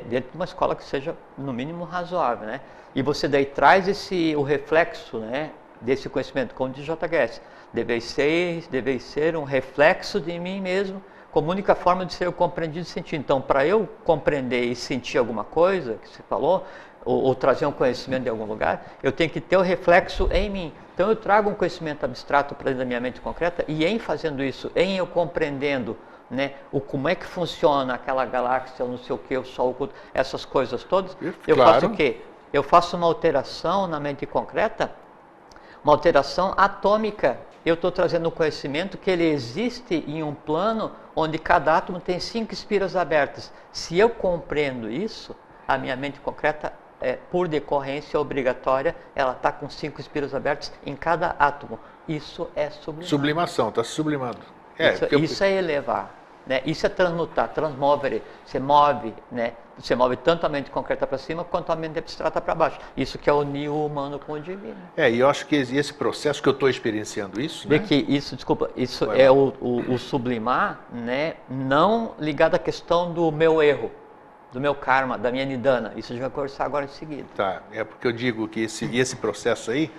dentro de uma escola que seja no mínimo razoável, né, e você daí traz o reflexo, né, desse conhecimento, como diz JHS, deve ser um reflexo de mim mesmo, como única forma de ser compreendido e sentido. Então, para eu compreender e sentir alguma coisa que você falou, ou trazer um conhecimento de algum lugar, eu tenho que ter o reflexo em mim. Então eu trago um conhecimento abstrato para dentro da minha mente concreta, e em fazendo isso, em eu compreendendo, né, como é que funciona aquela galáxia, não sei o que, o Sol, essas coisas todas, eu faço o quê? Eu faço uma alteração na mente concreta, uma alteração atômica. Eu estou trazendo um conhecimento que ele existe em um plano onde cada átomo tem 5 espiras abertas. Se eu compreendo isso, a minha mente concreta, por decorrência obrigatória, ela está com 5 espiras abertas em cada átomo. Isso é sublimar. Sublimação, está sublimando. Isso é elevar, né? Isso é transmutar, transmover. Você move, né? Você move tanto a mente concreta para cima quanto a mente abstrata para baixo. Isso que é unir o humano com o divino. E eu acho que esse processo que eu estou experienciando isso, né? Que isso, desculpa, isso é o sublimar, né? Não ligado à questão do meu erro, do meu karma, da minha nidana. Isso a gente vai conversar agora em seguida. Tá, porque eu digo que esse processo aí,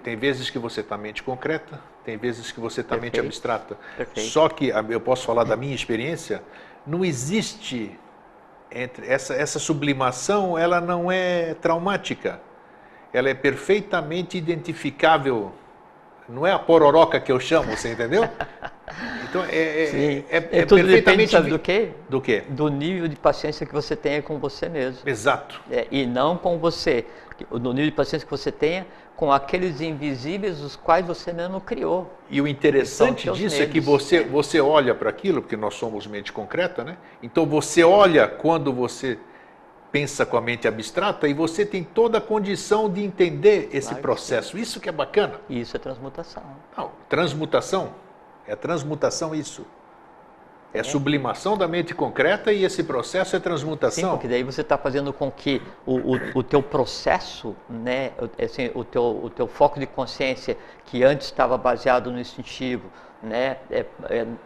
tem vezes que você está mente concreta, tem vezes que você está mente abstrata. Perfeito. Só que eu posso falar da minha experiência, não existe essa sublimação, ela não é traumática, ela é perfeitamente identificável. Não é a pororoca que eu chamo, você entendeu? Então tudo perfeitamente... depende, sabe do quê? Do quê? Do nível de paciência que você tenha com você mesmo. Exato. E não com você. No nível de paciência que você tenha com aqueles invisíveis os quais você mesmo criou. E o interessante disso é que você olha para aquilo, porque nós somos mente concreta, né? Então você olha quando você pensa com a mente abstrata e você tem toda a condição de entender esse processo. Isso que é bacana. Isso é transmutação. Não, transmutação. É transmutação isso. É sublimação da mente concreta e esse processo é transmutação. Sim, porque daí você está fazendo com que o teu processo, né, assim, o teu foco de consciência, que antes estava baseado no instintivo, né?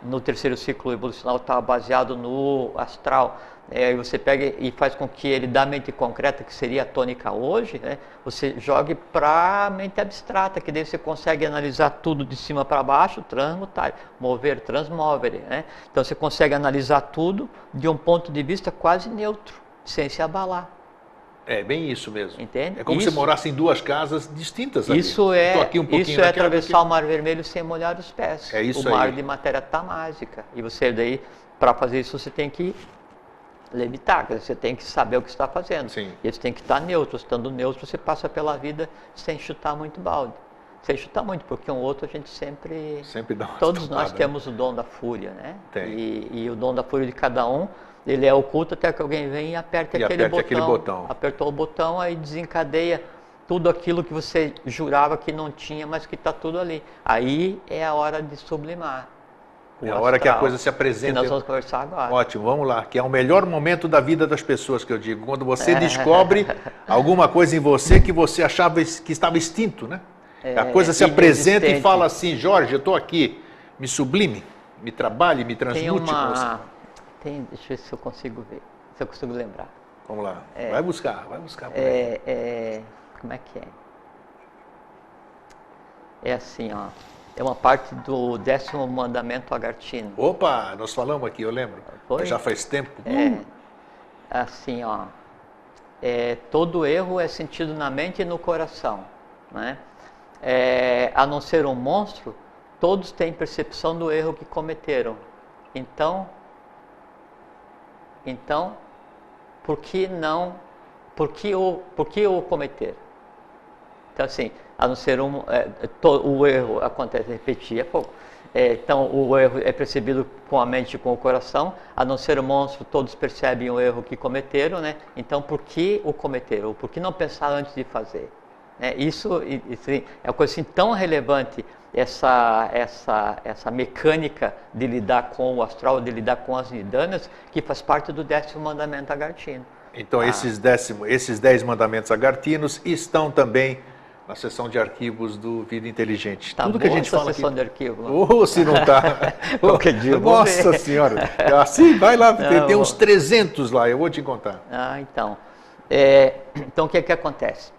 No terceiro ciclo evolucional está baseado no astral. Aí você pega e faz com que ele da mente concreta, que seria a tônica hoje, né, você jogue para a mente abstrata, que daí você consegue analisar tudo de cima para baixo, transmutar, mover, transmover, né? Então você consegue analisar tudo de um ponto de vista quase neutro, sem se abalar. É bem isso mesmo. Entende? É como se morasse em duas casas distintas ali. Isso isso é atravessar o Mar Vermelho sem molhar os pés. É isso o mar aí. de matéria tamásica. E você daí, para fazer isso, você tem que levitar, você tem que saber o que está fazendo. Sim. E você tem que estar neutro. Estando neutro, você passa pela vida sem chutar muito balde. Sem chutar muito, porque um outro a gente sempre dá uma todos nós temos o dom da fúria, né? Tem. E o dom da fúria de cada um, ele é oculto até que alguém vem e aperte aquele botão. Apertou o botão, aí desencadeia tudo aquilo que você jurava que não tinha, mas que está tudo ali. Aí é a hora de sublimar. É a hora que a coisa se apresenta. Que nós vamos conversar agora. Ótimo, vamos lá. Que é o melhor momento da vida das pessoas, que eu digo. Quando você descobre alguma coisa em você que você achava que estava extinto, né? A coisa se apresenta e fala assim: Jorge, eu estou aqui, me sublime, me trabalhe, me transmute. Deixa eu ver se eu consigo ver, se eu consigo lembrar. Vamos lá, vai buscar. Como é que é? É assim, ó. É uma parte do 10º mandamento agartino. Opa, nós falamos aqui, eu lembro. Foi? Já faz tempo. Assim, ó. Todo erro é sentido na mente e no coração, né? A não ser um monstro, todos têm percepção do erro que cometeram. Então, por que o cometer? Então, assim, a não ser o erro acontece, repetir é pouco. Então, o erro é percebido com a mente e com o coração, a não ser o monstro, todos percebem o erro que cometeram, né? Então, por que o cometeram? Por que não pensar antes de fazer? Isso é uma coisa assim tão relevante, essa mecânica de lidar com o astral, de lidar com as nidanas, que faz parte do 10º mandamento agartino. Então, esses 10 mandamentos agartinos estão também na seção de arquivos do Vida Inteligente. Tá. Tudo que a gente fala seção aqui. De arquivo. Se não está. Qualquer dia. Nossa Senhora. Assim, vai lá, tem uns 300 lá, eu vou te contar. Então. Então, o que acontece?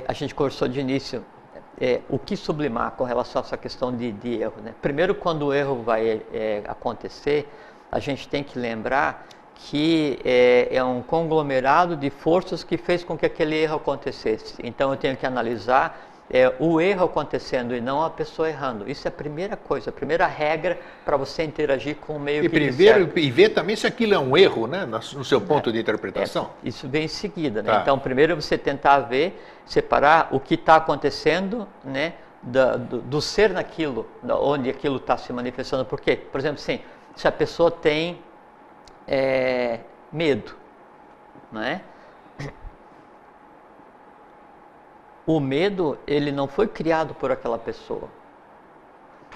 A gente conversou de início o que sublimar com relação a essa questão de erro, né? Primeiro, quando o erro vai acontecer, a gente tem que lembrar que é um conglomerado de forças que fez com que aquele erro acontecesse. Então eu tenho que analisar o erro acontecendo e não a pessoa errando. Isso é a primeira coisa, a primeira regra para você interagir com o meio e ver também se aquilo é um erro, né, no seu ponto de interpretação. Isso vem em seguida, né? Tá. Então primeiro você tentar separar o que está acontecendo, né, do ser naquilo, onde aquilo está se manifestando. Por quê? Por exemplo, assim, se a pessoa tem medo, não é? O medo, ele não foi criado por aquela pessoa.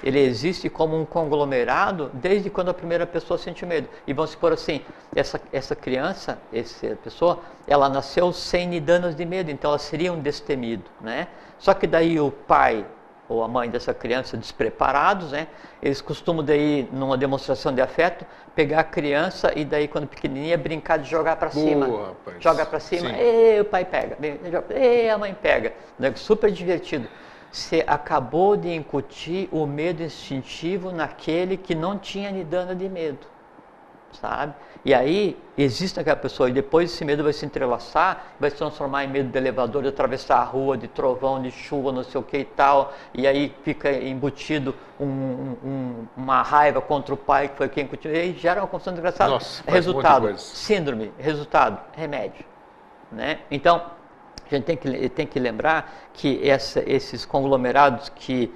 Ele existe como um conglomerado desde quando a primeira pessoa sente medo. E vamos supor assim, essa criança, essa pessoa, ela nasceu sem nidanas de medo, então ela seria um destemido, né? Só que daí o pai ou a mãe dessa criança despreparados, né? Eles costumam daí, numa demonstração de afeto, pegar a criança e daí, quando pequenininha, brincar de jogar para cima. Rapaz. Joga para cima, e o pai pega, e a mãe pega. Super divertido. Você acabou de incutir o medo instintivo naquele que não tinha nidana de medo, sabe? E aí, existe aquela pessoa, e depois esse medo vai se entrelaçar, vai se transformar em medo de elevador, de atravessar a rua, de trovão, de chuva, não sei o que e tal, e aí fica embutido uma raiva contra o pai, que foi quem incutiu, e aí gera uma confusão desgraçada. Nossa, resultado, síndrome, resultado, remédio, né? Então, a gente tem que lembrar que esses conglomerados que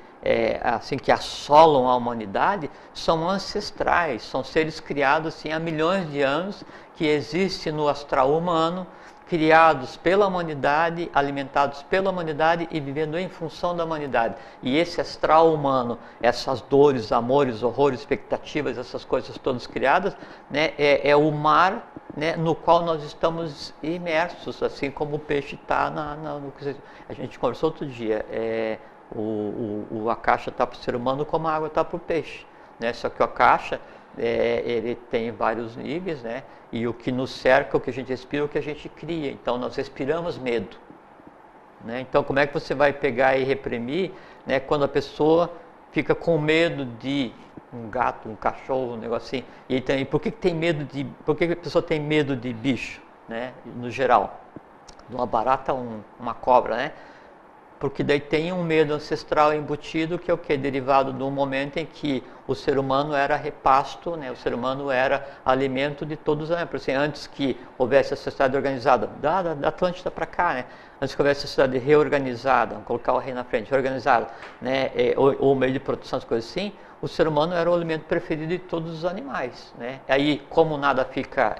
assolam a humanidade são ancestrais, são seres criados assim, há milhões de anos, que existem no astral humano, criados pela humanidade, alimentados pela humanidade e vivendo em função da humanidade. E esse astral humano, essas dores, amores, horrores, expectativas, essas coisas todas criadas, né, é o mar, né, no qual nós estamos imersos, assim como o peixe está no que a gente conversou outro dia. O a caixa está para o ser humano como a água está para o peixe, né? Só que a caixa, ele tem vários níveis, né? E o que nos cerca, o que a gente respira, o que a gente cria. Então, nós respiramos medo, né? Então, como é que você vai pegar e reprimir, né, quando a pessoa fica com medo de um gato, um cachorro, um negócio assim? E então, por que a pessoa tem medo de bicho, né, no geral? De uma barata, uma cobra, né? Porque daí tem um medo ancestral embutido, que é o que? Derivado do momento em que o ser humano era repasto, né? O ser humano era alimento de todos os animais. Assim, antes que houvesse a sociedade organizada, da Atlântida para cá, né? Antes que houvesse a sociedade reorganizada, vamos colocar o rei na frente, reorganizada, né? Ou meio de produção, as coisas assim, o ser humano era o alimento preferido de todos os animais, né? Aí, como nada fica,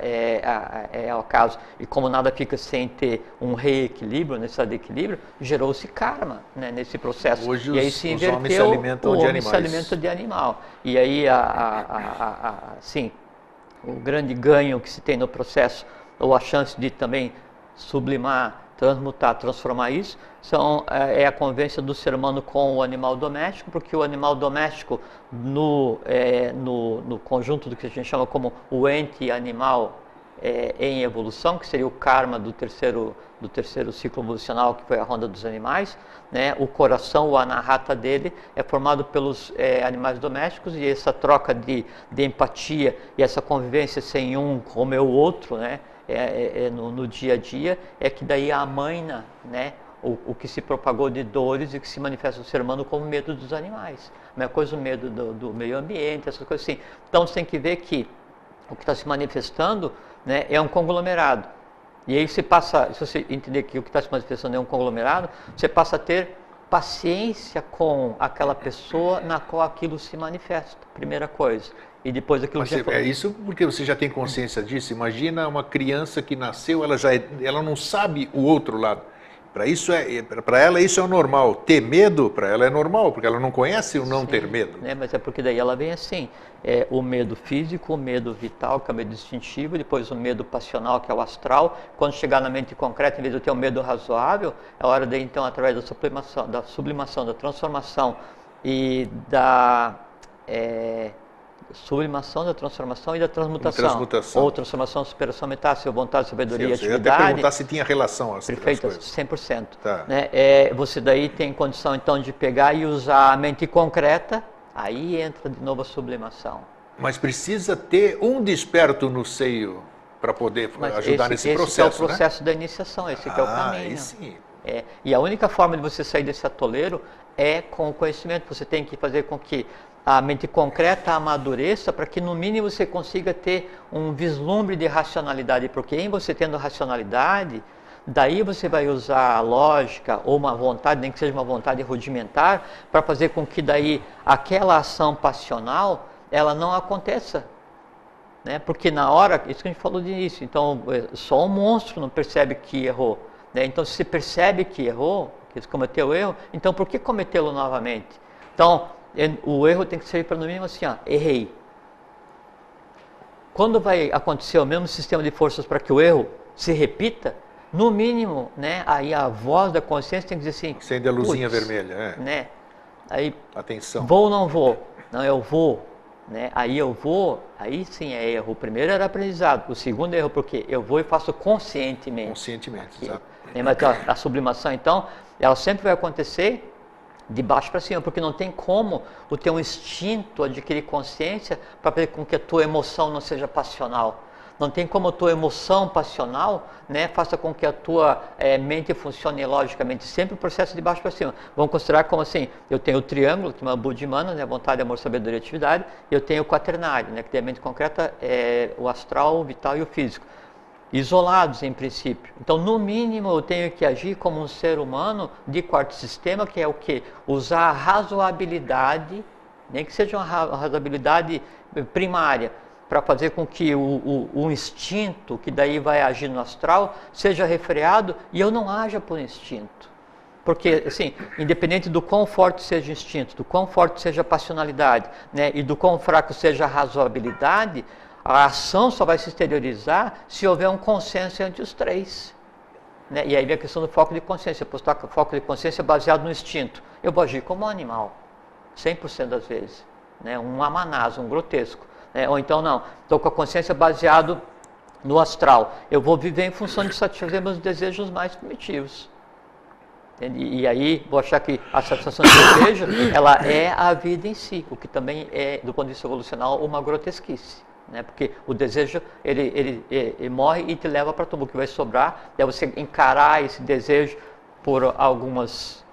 ao caso, e como nada fica sem ter um reequilíbrio, necessidade de equilíbrio, gerou-se karma, né, nesse processo. Hoje e aí se inverteu, os homens se alimentam de animais. Se alimenta de animal. E aí, sim, o grande ganho que se tem no processo, ou a chance de também sublimar, transmutar, transformar isso, é a convivência do ser humano com o animal doméstico, porque o animal doméstico, no conjunto do que a gente chama como o ente animal em evolução, que seria o karma do terceiro ciclo evolucional, que foi a ronda dos animais, né? O coração, o anahata dele, é formado pelos animais domésticos, e essa troca de empatia e essa convivência sem um comer o outro, né? No dia a dia, é que daí a maina, né? O que se propagou de dores e que se manifesta no ser humano como medo dos animais. A mesma coisa, o medo do meio ambiente, essas coisas assim. Então você tem que ver que o que está se manifestando, né, é um conglomerado. E aí se você entender que o que está se manifestando é um conglomerado, você passa a ter paciência com aquela pessoa na qual aquilo se manifesta, primeira coisa. E depois aquilo que é isso porque você já tem consciência disso. Imagina uma criança que nasceu, ela não sabe o outro lado. Para ela isso é o normal. Ter medo para ela é normal, porque ela não conhece o não ter medo. Mas é porque daí ela vem assim, o medo físico, o medo vital, que é o medo instintivo, depois o medo passional, que é o astral. Quando chegar na mente concreta, em vez de eu ter um medo razoável, é hora de, então, através da sublimação, da transformação e da sublimação, da transformação e da transmutação. Ou transformação, superação, metástase, vontade, sabedoria e atividade. Eu ia até perguntar se tinha relação às coisas. Perfeito, 100%. Tá. Né? Você daí tem condição então de pegar e usar a mente concreta, aí entra de novo a sublimação. Mas precisa ter um desperto no seio para poder ajudar nesse processo, esse é o processo, né? Da iniciação, esse que é o caminho. Aí sim. E a única forma de você sair desse atoleiro é com o conhecimento. Você tem que fazer com que a mente concreta amadureça, para que no mínimo você consiga ter um vislumbre de racionalidade, porque em você tendo racionalidade, daí você vai usar a lógica ou uma vontade, nem que seja uma vontade rudimentar, para fazer com que daí aquela ação passional, ela não aconteça, né? Porque na hora, isso que a gente falou de início, então só um monstro não percebe que errou, né? Então se você percebe que errou, que você cometeu o erro, então por que cometê-lo novamente? Então o erro tem que ser para no mínimo assim, errei. Quando vai acontecer o mesmo sistema de forças para que o erro se repita, no mínimo, né, aí a voz da consciência tem que dizer assim, acende a luzinha vermelha, né? Aí, atenção. Vou ou não vou? Não, eu vou, né? Aí eu vou, aí sim é erro. O primeiro era aprendizado, o segundo é erro porque eu vou e faço conscientemente. Conscientemente, exato. Mas a sublimação, então, ela sempre vai acontecer de baixo para cima, porque não tem como o teu instinto adquirir consciência para fazer com que a tua emoção não seja passional. Não tem como a tua emoção passional, né, faça com que a tua mente funcione logicamente. Sempre o processo de baixo para cima. Vamos considerar como assim, eu tenho o triângulo, que é uma Buddhimana, né, vontade, amor, sabedoria e atividade, e eu tenho o quaternário, né, que é a mente concreta, o astral, o vital e o físico. Isolados em princípio. Então, no mínimo, eu tenho que agir como um ser humano de quarto sistema, que é o quê? Usar a razoabilidade, nem que seja uma razoabilidade primária, para fazer com que o instinto, que daí vai agir no astral, seja refreado e eu não haja por instinto. Porque, assim, independente do quão forte seja o instinto, do quão forte seja a passionalidade, né, e do quão fraco seja a razoabilidade, a ação só vai se exteriorizar se houver um consenso entre os três, né? E aí vem a questão do foco de consciência. Eu posso estar com foco de consciência baseado no instinto. Eu vou agir como um animal. 100% das vezes. Né? Um amanás, um grotesco. Né? Ou então não, estou com a consciência baseado no astral. Eu vou viver em função de satisfazer meus desejos mais primitivos. E aí, vou achar que a satisfação do desejo, ela é a vida em si, o que também é, do ponto de vista evolucional, uma grotesquice. Né? Porque o desejo, ele morre e te leva para tudo. O que vai sobrar é você encarar esse desejo por algumas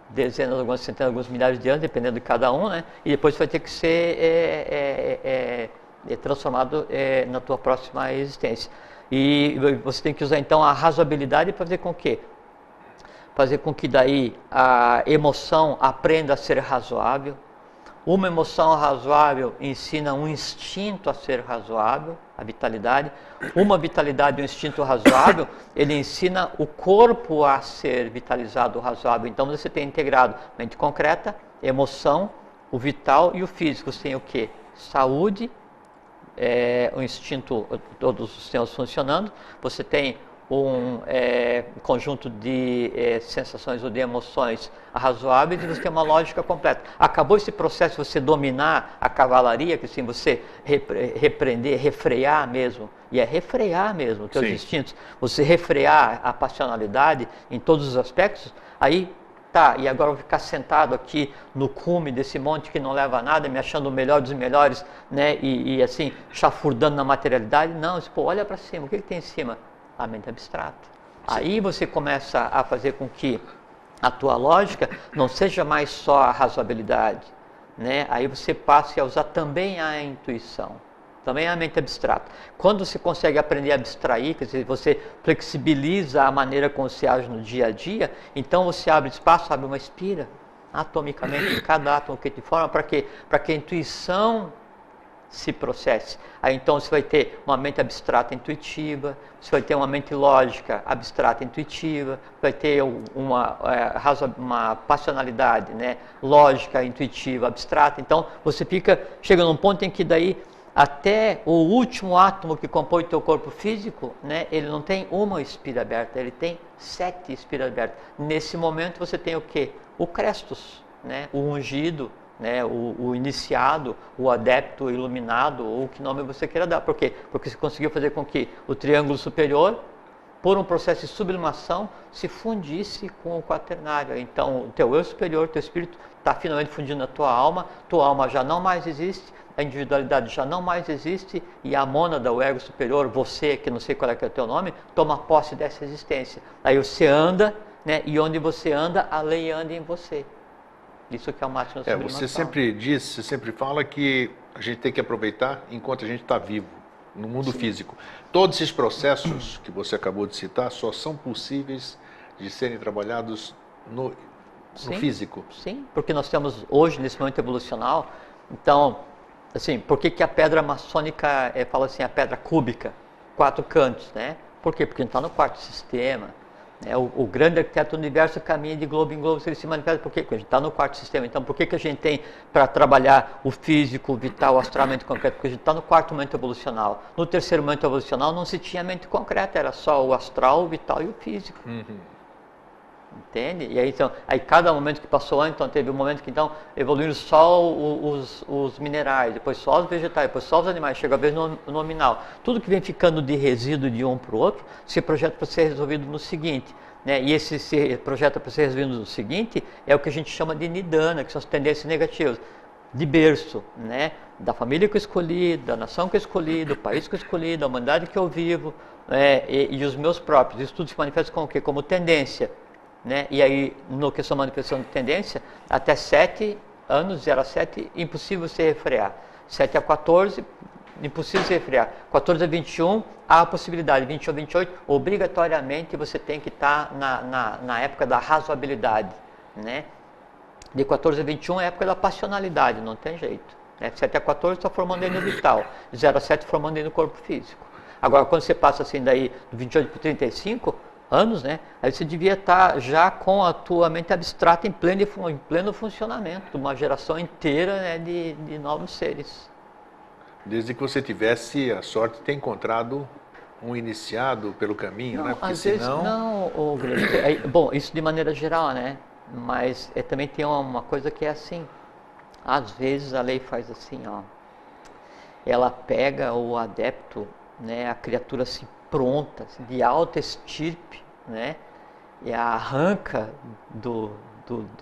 dezenas, algumas centenas, alguns milhares de anos, dependendo de cada um, né? E depois vai ter que ser transformado na tua próxima existência. E você tem que usar, então, a razoabilidade para fazer com que daí a emoção aprenda a ser razoável. Uma emoção razoável ensina um instinto a ser razoável, a vitalidade. Uma vitalidade e um instinto razoável, ele ensina o corpo a ser vitalizado, razoável. Então você tem integrado mente concreta, emoção, o vital e o físico. Você tem o quê? Saúde, o instinto, todos os sistemas funcionando. Você tem um conjunto de sensações ou de emoções razoáveis e você tem uma lógica completa. Acabou esse processo de você dominar a cavalaria, que assim, você repreender, refrear mesmo, e é refrear mesmo os teus instintos, você refrear a passionalidade em todos os aspectos, aí tá, e agora eu vou ficar sentado aqui no cume desse monte que não leva a nada, me achando o melhor dos melhores, né, e assim, chafurdando na materialidade. Não, pô, olha para cima, o que tem em cima? A mente abstrata. Aí você começa a fazer com que a tua lógica não seja mais só a razoabilidade, né? Aí você passe a usar também a intuição, também a mente abstrata. Quando você consegue aprender a abstrair, quer dizer, você flexibiliza a maneira como você age no dia a dia, então você abre espaço, abre uma espira, atomicamente, em cada átomo que te forma, para quê? Para que a intuição se processe. Aí então você vai ter uma mente abstrata intuitiva, você vai ter uma mente lógica abstrata intuitiva, vai ter uma passionalidade, né, lógica intuitiva abstrata. Então você chega num ponto em que daí até o último átomo que compõe o teu corpo físico, né, ele não tem uma espira aberta, ele tem 7 espiras abertas. Nesse momento você tem o quê? O Crestos, né, o ungido, né, o iniciado, o adepto, o iluminado, ou que nome você queira dar. Por quê? Porque você conseguiu fazer com que o triângulo superior, por um processo de sublimação, se fundisse com o quaternário. Então, o teu eu superior, o teu espírito, está finalmente fundindo na tua alma já não mais existe, a individualidade já não mais existe, e a mônada, o ego superior, você, que não sei qual é que é o teu nome, toma posse dessa existência. Aí você anda, né, e onde você anda, a lei anda em você. Isso que é o máximo da sublimação. Você sempre diz, você sempre fala que a gente tem que aproveitar enquanto a gente está vivo, no mundo físico. Todos esses processos que você acabou de citar só são possíveis de serem trabalhados no físico. Sim, porque nós temos hoje, nesse momento evolucional, então, assim, por que a pedra maçônica fala assim, a pedra cúbica, 4 cantos, né? Por quê? Porque a gente está no quarto sistema. O grande arquiteto do universo caminha de globo em globo, ele se manifesta. Por quê? Porque a gente está no quarto sistema. Então, por que a gente tem para trabalhar o físico, o vital, o astral, a mente concreta? Porque a gente está no quarto momento evolucional. No terceiro momento evolucional não se tinha mente concreta, era só o astral, o vital e o físico. Entende? E aí, então, cada momento que passou, então teve um momento que então evoluíram só os minerais, depois só os vegetais, depois só os animais, chega a vez no nominal. Tudo que vem ficando de resíduo de um para o outro se projeta para ser resolvido no seguinte. Né? E esse se projeta para ser resolvido no seguinte é o que a gente chama de nidana, que são as tendências negativas. De berço, né? Da família que eu escolhi, da nação que eu escolhi, do país que eu escolhi, da humanidade que eu vivo, e os meus próprios. Isso tudo se manifesta como o quê? Como tendência. Né? E aí, no que são manifestação de tendência, até 7 anos, 0 a 7, impossível se refrear. 7 a 14, impossível se refrear. 14 a 21, há a possibilidade. 21 a 28, obrigatoriamente você tem que estar na época da razoabilidade. Né? De 14 a 21 é a época da passionalidade, não tem jeito. Né? 7 a 14 está formando aí no vital, 0 a 7 formando aí no corpo físico. Agora, quando você passa assim daí, do 28 para 35 anos, né? Aí você devia estar já com a tua mente abstrata em pleno funcionamento, uma geração inteira, né, de novos seres. Desde que você tivesse a sorte de ter encontrado um iniciado pelo caminho, não, né? Porque às vezes não, bom, isso de maneira geral, né? Mas também tem uma coisa que é assim, Às vezes a lei faz assim, ó, ela pega o adepto, né, a criatura assim pronta, assim, de alta estirpe, né, e a arranca do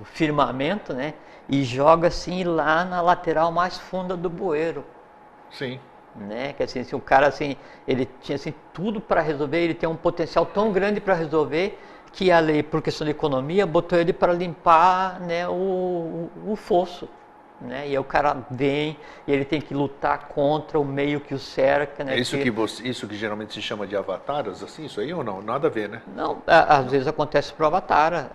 firmamento, né, e joga assim lá na lateral mais funda do bueiro. Sim. Né? Que assim, se o cara assim, ele tinha assim tudo para resolver, ele tem um potencial tão grande para resolver que a lei, por questão de economia, botou ele para limpar, né, o fosso. Né? E aí o cara vem e ele tem que lutar contra o meio que o cerca. Né? É isso que geralmente se chama de avataras, assim, isso aí ou não? Nada a ver, né? Não, às vezes acontece pro avatar,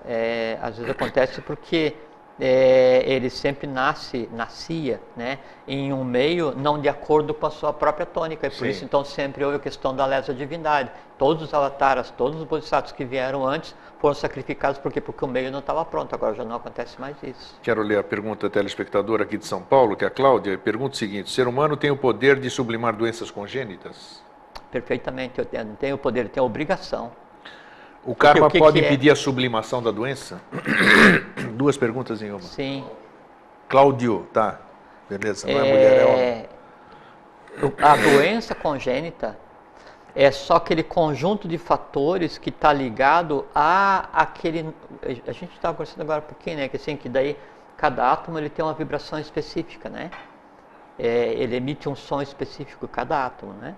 às vezes acontece porque ele sempre nascia, né, em um meio não de acordo com a sua própria tônica, e por Sim. isso então sempre houve a questão da lesa divindade. Todos os avataras, todos os bodhisattvas que vieram antes foram sacrificados porque o meio não estava pronto, agora já não acontece mais isso. Quero ler a pergunta da telespectadora aqui de São Paulo, que é a Cláudia. Pergunta o seguinte: o ser humano tem o poder de sublimar doenças congênitas? Perfeitamente, eu tenho o poder, eu tenho a obrigação. O karma pode que impedir a sublimação da doença? Duas perguntas em uma. Sim. Cláudio, tá. Beleza, não é mulher, é homem. A doença congênita é só aquele conjunto de fatores que está ligado a aquele... A gente estava conversando agora um pouquinho, né? Que assim, que daí cada átomo ele tem uma vibração específica, né? Ele emite um som específico, cada átomo, né?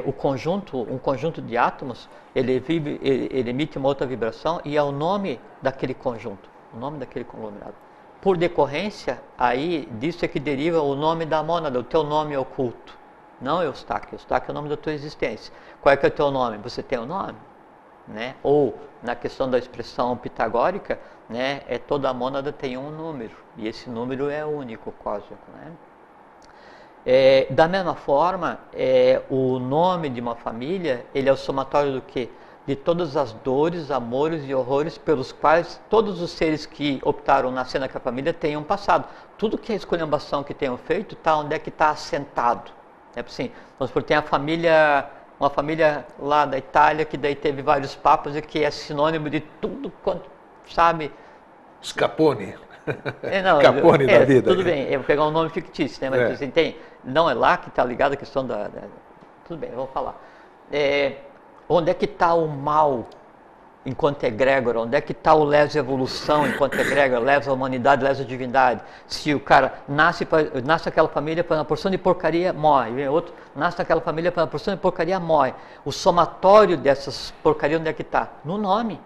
Um conjunto de átomos, ele emite uma outra vibração e é o nome daquele conjunto, o nome daquele conglomerado. Por decorrência, aí disso é que deriva o nome da mônada, o teu nome oculto. Não Eustáquio, Eustáquio é o nome da tua existência. Qual é que é o teu nome? Você tem um nome, né? Ou, na questão da expressão pitagórica, né, toda a mônada tem um número, e esse número é único, cósmico, né? Da mesma forma, o nome de uma família, ele é o somatório do quê? De todas as dores, amores e horrores pelos quais todos os seres que optaram nascer naquela família tenham passado. Tudo que é esculhambação que tenham feito, onde é que está assentado. Assim, vamos supor, tem uma família lá da Itália que daí teve vários papas e que é sinônimo de tudo quanto, sabe? Scapone. Não, Capone da vida. Tudo bem, eu vou pegar um nome fictício, né? Mas assim, não é lá que está ligado a questão da... Tudo bem, eu vou falar. Onde é que está o mal enquanto egrégora? Onde é que está o lesa evolução enquanto egrégora, lesa humanidade, lesa divindade? Se o cara nasce naquela família para uma porção de porcaria, morre. Vem outro, nasce naquela família para uma porção de porcaria, morre. O somatório dessas porcarias, onde é que está? No nome.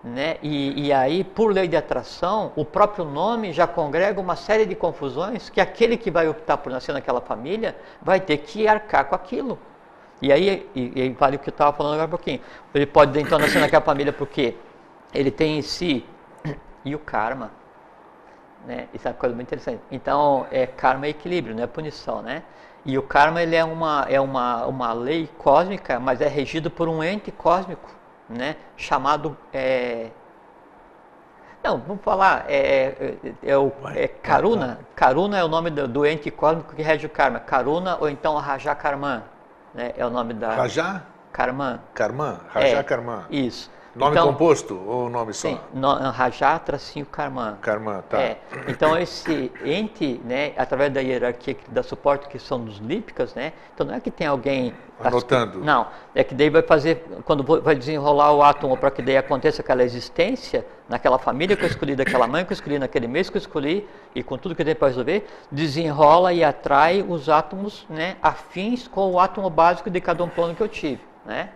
Né? E aí, por lei de atração, o próprio nome já congrega uma série de confusões que aquele que vai optar por nascer naquela família vai ter que arcar com aquilo. E aí vale o que eu estava falando agora um pouquinho. Ele pode então nascer naquela família porque ele tem em si e o karma. Né? Isso é uma coisa muito interessante. Então, karma é equilíbrio, não é punição, né? E o karma ele é uma lei cósmica, mas é regido por um ente cósmico, né? Chamado... Não, vamos falar, Karuna. Karuna é o nome do ente cósmico que rege o karma. Karuna ou então Raja Karman, né? É o nome da... Raja? Karman. Karman? Raja Karman. Isso. Nome então, composto ou nome só? Sim, Raja tracinho Karman. Karman, tá. Então esse ente, né, através da hierarquia que dá suporte, que são dos lípicas, né? Então não é que tem alguém anotando. Não, é que daí vai fazer, quando vai desenrolar o átomo para que daí aconteça aquela existência, naquela família que eu escolhi, daquela mãe que eu escolhi, naquele mês que eu escolhi, e com tudo que tem para resolver, desenrola e atrai os átomos, né, afins com o átomo básico de cada um plano que eu tive, né?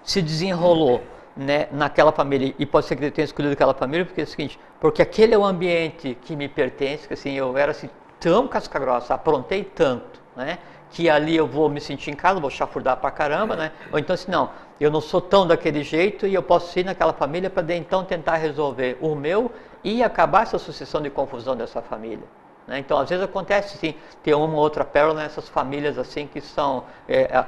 Se desenrolou, né, naquela família, e pode ser que eu tenha escolhido aquela família, porque é o seguinte, porque aquele é o ambiente que me pertence, que assim, eu era assim, tão casca grossa, aprontei tanto, né, que ali eu vou me sentir em casa, vou chafurdar pra caramba, né, ou então assim, não, eu não sou tão daquele jeito e eu posso ir naquela família para então tentar resolver o meu e acabar essa sucessão de confusão dessa família. Né? Então, às vezes acontece, sim, ter uma ou outra pérola nessas famílias assim que são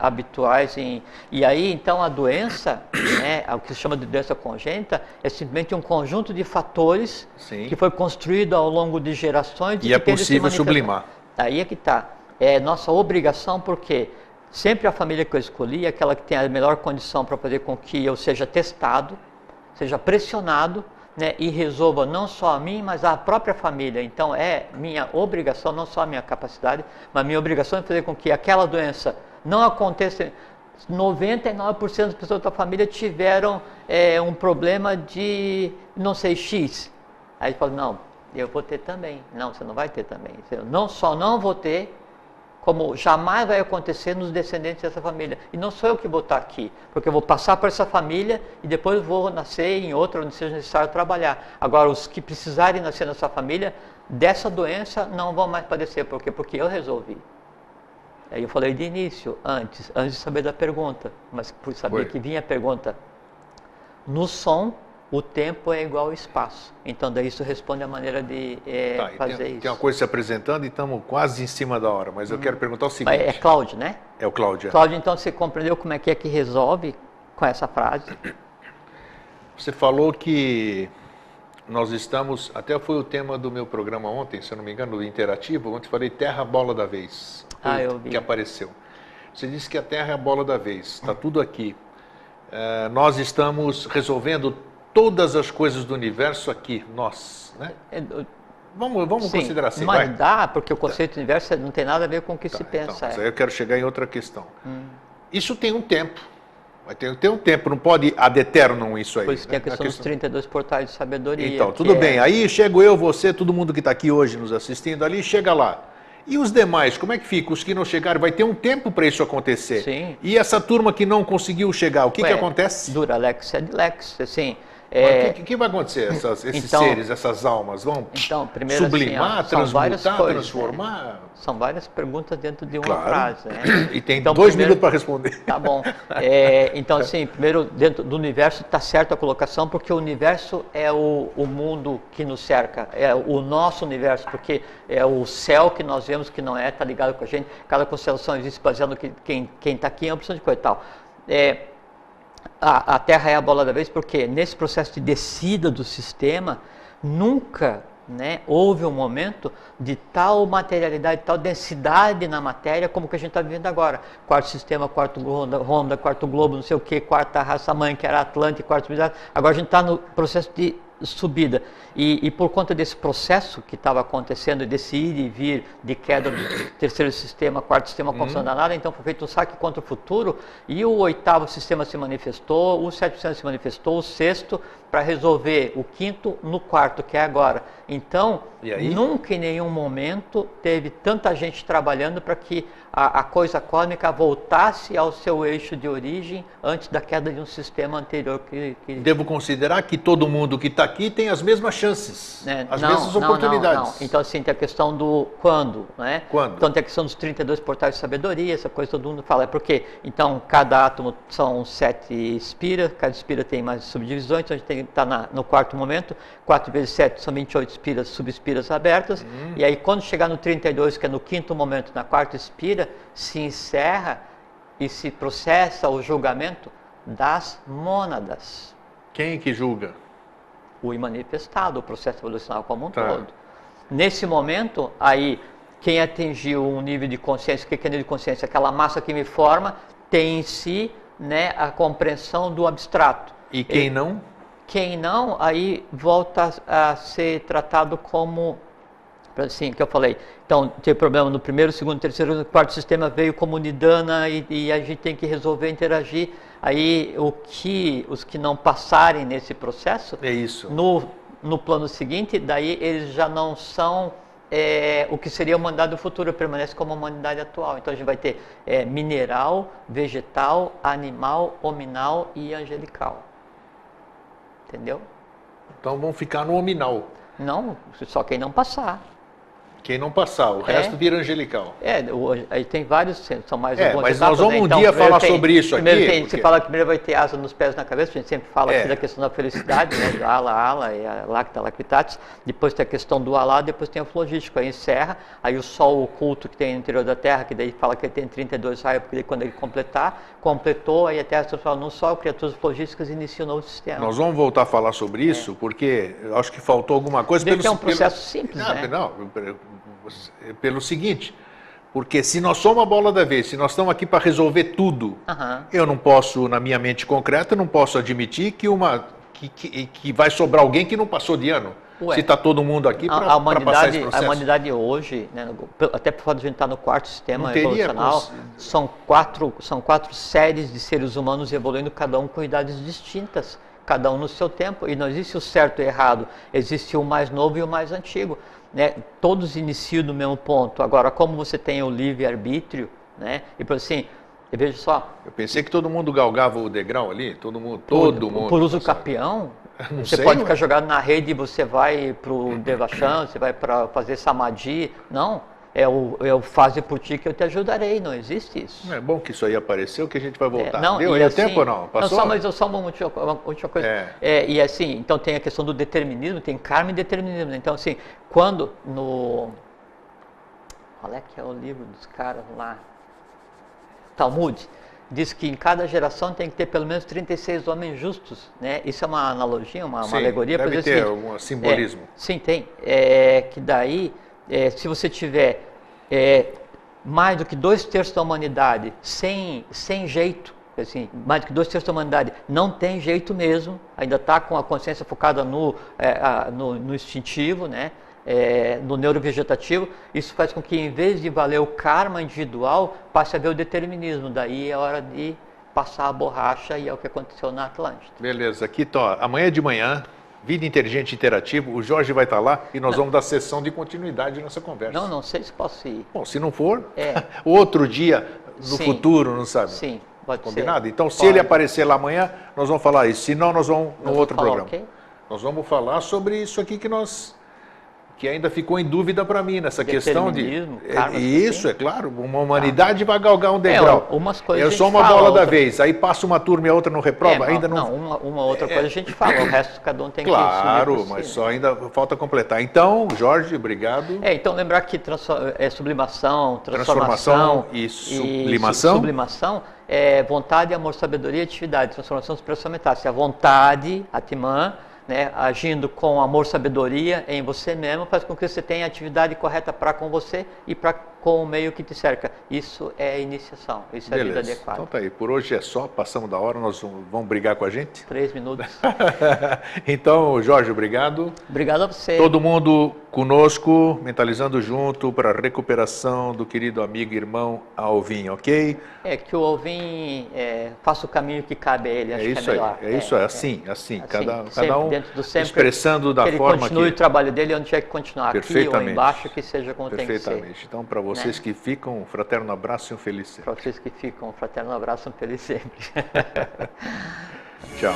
habituais. E aí, então, a doença, né, o que se chama de doença congênita, é simplesmente um conjunto de fatores que foi construído ao longo de gerações. E é possível sublimar. Aí é que está. É nossa obrigação, porque sempre a família que eu escolhi é aquela que tem a melhor condição para fazer com que eu seja testado, seja pressionado, né, e resolva não só a mim, mas a própria família. Então é minha obrigação, não só a minha capacidade, mas minha obrigação é fazer com que aquela doença não aconteça. 99% das pessoas da família tiveram um problema de, não sei, X. Aí fala, não, eu vou ter também. Não, você não vai ter também. Eu não vou ter, como jamais vai acontecer nos descendentes dessa família. E não sou eu que vou estar aqui, porque eu vou passar por essa família e depois vou nascer em outra onde seja necessário trabalhar. Agora, os que precisarem nascer nessa família, dessa doença não vão mais padecer. Por quê? Porque eu resolvi. Aí eu falei de início, antes de saber da pergunta, mas por saber que vinha a pergunta. No som, o tempo é igual ao espaço. Então, daí isso responde a maneira de fazer isso. Tem uma coisa se apresentando e estamos quase em cima da hora, mas eu quero perguntar o seguinte. É Cláudio, né? É o Cláudio. Cláudio, então você compreendeu como é que resolve com essa frase? Você falou que nós estamos, até foi o tema do meu programa ontem, se eu não me engano, do interativo, ontem falei Terra, bola da vez. Eu vi. Que apareceu. Você disse que a Terra é a bola da vez, está tudo aqui. Nós estamos resolvendo todas as coisas do universo aqui, nós, né? Vamos considerar assim, mas dá, porque o conceito do universo não tem nada a ver com o que se pensa. Então, mas aí eu quero chegar em outra questão. Isso tem um tempo. Vai ter um tempo, não pode ad eternum isso aí. Por isso tem a questão dos 32 portais de sabedoria. Então, tudo bem. Aí chego eu, você, todo mundo que está aqui hoje nos assistindo ali, chega lá. E os demais, como é que fica? Os que não chegaram, vai ter um tempo para isso acontecer. Sim. E essa turma que não conseguiu chegar, o que acontece? Dura lex sed lex, assim. O que vai acontecer? Esses seres, essas almas vão primeiro, sublimar, assim, transmutar, transformar? São várias perguntas dentro de uma frase. Né? E tem 2 minutos para responder. Tá bom. Então, assim, primeiro, dentro do universo está certa a colocação, porque o universo é o mundo que nos cerca, é o nosso universo, porque é o céu que nós vemos que não está ligado com a gente. Cada constelação existe baseado no que quem está aqui é uma opção de coisa e tal. A Terra é a bola da vez porque nesse processo de descida do sistema nunca, né, houve um momento de tal materialidade, tal densidade na matéria como que a gente está vivendo agora. Quarto sistema, quarto ronda, quarto globo, não sei o que, quarta raça mãe que era Atlântica, quarto civilização. Agora a gente está no processo de subida. E por conta desse processo que estava acontecendo, desse ir e vir de queda do terceiro sistema, quarto sistema, confusão danada, então foi feito um saque contra o futuro e o oitavo sistema se manifestou, o sétimo sistema se manifestou, o sexto, para resolver o quinto no quarto, que é agora. Então, nunca em nenhum momento teve tanta gente trabalhando para que a coisa cósmica voltasse ao seu eixo de origem antes da queda de um sistema anterior. Devo considerar que todo mundo que está aqui tem as mesmas chances, as mesmas oportunidades. Não. Então, assim, tem a questão do quando, né? Quando? Então, tem a questão dos 32 portais de sabedoria, essa coisa todo mundo fala. É porque, então, cada átomo são 7 espiras, cada espira tem mais subdivisões, então a gente está no quarto momento, 4 vezes 7 são 28 espiras, subespiras abertas, e aí quando chegar no 32, que é no quinto momento, na quarta espira, se encerra e se processa o julgamento das mônadas. Quem que julga? O imanifestado, o processo evolucional como um todo. Nesse momento, aí, quem atingiu um nível de consciência, o que é nível de consciência? Aquela massa que me forma tem em si, né, a compreensão do abstrato. E quem não? Quem não, aí volta a ser tratado como, assim, que eu falei. Então, tem problema no primeiro, segundo, terceiro, no quarto sistema veio como nidana e a gente tem que resolver, interagir. Aí, os que não passarem nesse processo, é isso. No plano seguinte, daí eles já não são o que seria a humanidade do futuro, permanece como a humanidade atual. Então, a gente vai ter mineral, vegetal, animal, hominal e angelical. Entendeu? Então vão ficar no hominal. Não, só quem não passar. Quem não passar, o resto vira angelical. Aí tem vários, são mais alguns. Mas nós vamos um dia falar sobre isso aqui. Primeiro se fala que primeiro vai ter asa nos pés e na cabeça, a gente sempre fala aqui da questão da felicidade, né? Ala, e a lacta, lactatis. Depois tem a questão do alá, depois tem o flogístico, aí encerra. Aí o sol oculto que tem no interior da Terra, que daí fala que ele tem 32 raios, porque daí quando ele completou, aí a Terra se transforma num sol, criaturas flogísticas inicia um novo sistema. Nós vamos voltar a falar sobre isso, porque eu acho que faltou alguma coisa. É um processo simples, né? Pelo seguinte, porque se nós somos a bola da vez, se nós estamos aqui para resolver tudo, eu não posso, na minha mente concreta, não posso admitir que que vai sobrar alguém que não passou de ano. Ué, se está todo mundo aqui para passar esse processo. A humanidade hoje, né, até por fato de a gente estar no quarto sistema evolucional, são quatro séries de seres humanos evoluindo, cada um com idades distintas, cada um no seu tempo, e não existe o certo e o errado, existe o mais novo e o mais antigo, né? Todos iniciam no mesmo ponto. Agora, como você tem o livre-arbítrio, né? E por assim, veja só. Eu pensei que todo mundo galgava o degrau ali, todo mundo. Por uso capião. Você pode ficar jogado na rede e você vai para o Devachan, você vai para fazer Samadhi. Não, eu faço por ti que eu te ajudarei, não existe isso. É bom que isso aí apareceu, que a gente vai voltar. Não, Deu aí assim, tempo ou não? Passou? Não, mas só uma última coisa. E assim, então tem a questão do determinismo, tem karma e determinismo. Então assim, quando no... Qual é que é o livro dos caras lá? Talmud. Diz que em cada geração tem que ter pelo menos 36 homens justos, né? Isso é uma analogia, uma alegoria. Deve ter algum simbolismo. Sim, tem. Que daí, se você tiver mais do que 2/3 da humanidade sem jeito, assim, mais do que 2/3 da humanidade não tem jeito mesmo, ainda está com a consciência focada no instintivo, né? No neurovegetativo, isso faz com que, em vez de valer o karma individual, passe a ver o determinismo. Daí é hora de passar a borracha, e é o que aconteceu na Atlântida. Beleza, aqui amanhã de manhã, Vida Inteligente Interativo, o Jorge vai estar lá e nós vamos dar sessão de continuidade nessa conversa. Não sei se posso ir. Bom, se não for, outro dia, no futuro, não sabe? Sim, pode Combinado? ser. Então, se ele aparecer lá amanhã, nós vamos falar isso. Se não, nós vamos no outro programa. Okay? Nós vamos falar sobre isso aqui que ainda ficou em dúvida para mim, nessa questão de... Isso, é claro, uma humanidade vai galgar um degrau. Umas coisas só uma bola da vez, aí passa uma turma e a outra não reprova, ainda não... Uma outra coisa a gente fala, o resto cada um tem que... Claro, mas só ainda falta completar. Então, Jorge, obrigado. Então lembrar que sublimação, transformação e sublimação. Sublimação é vontade, amor, sabedoria e atividade. Transformação superação metástase. A vontade, Atman, né, agindo com amor, sabedoria em você mesmo, faz com que você tenha a atividade correta para com você e para com o meio que te cerca. Isso é a iniciação, isso é a vida adequada. Então tá aí, por hoje é só, passamos da hora, nós vamos brigar com a gente? 3 minutos. Então, Jorge, obrigado. Obrigado a você. Todo mundo conosco, mentalizando junto para a recuperação do querido amigo e irmão Alvin, ok? Que o Alvin faça o caminho que cabe a ele, acho que é melhor. Isso aí, assim, cada um dentro do sempre, expressando da forma que... ele continue o trabalho dele onde tiver que continuar, aqui ou embaixo, que seja como tem que ser. Perfeitamente. Então, para vocês que ficam, um fraterno abraço e um feliz sempre. Para vocês que ficam, um fraterno abraço e um feliz sempre. Tchau.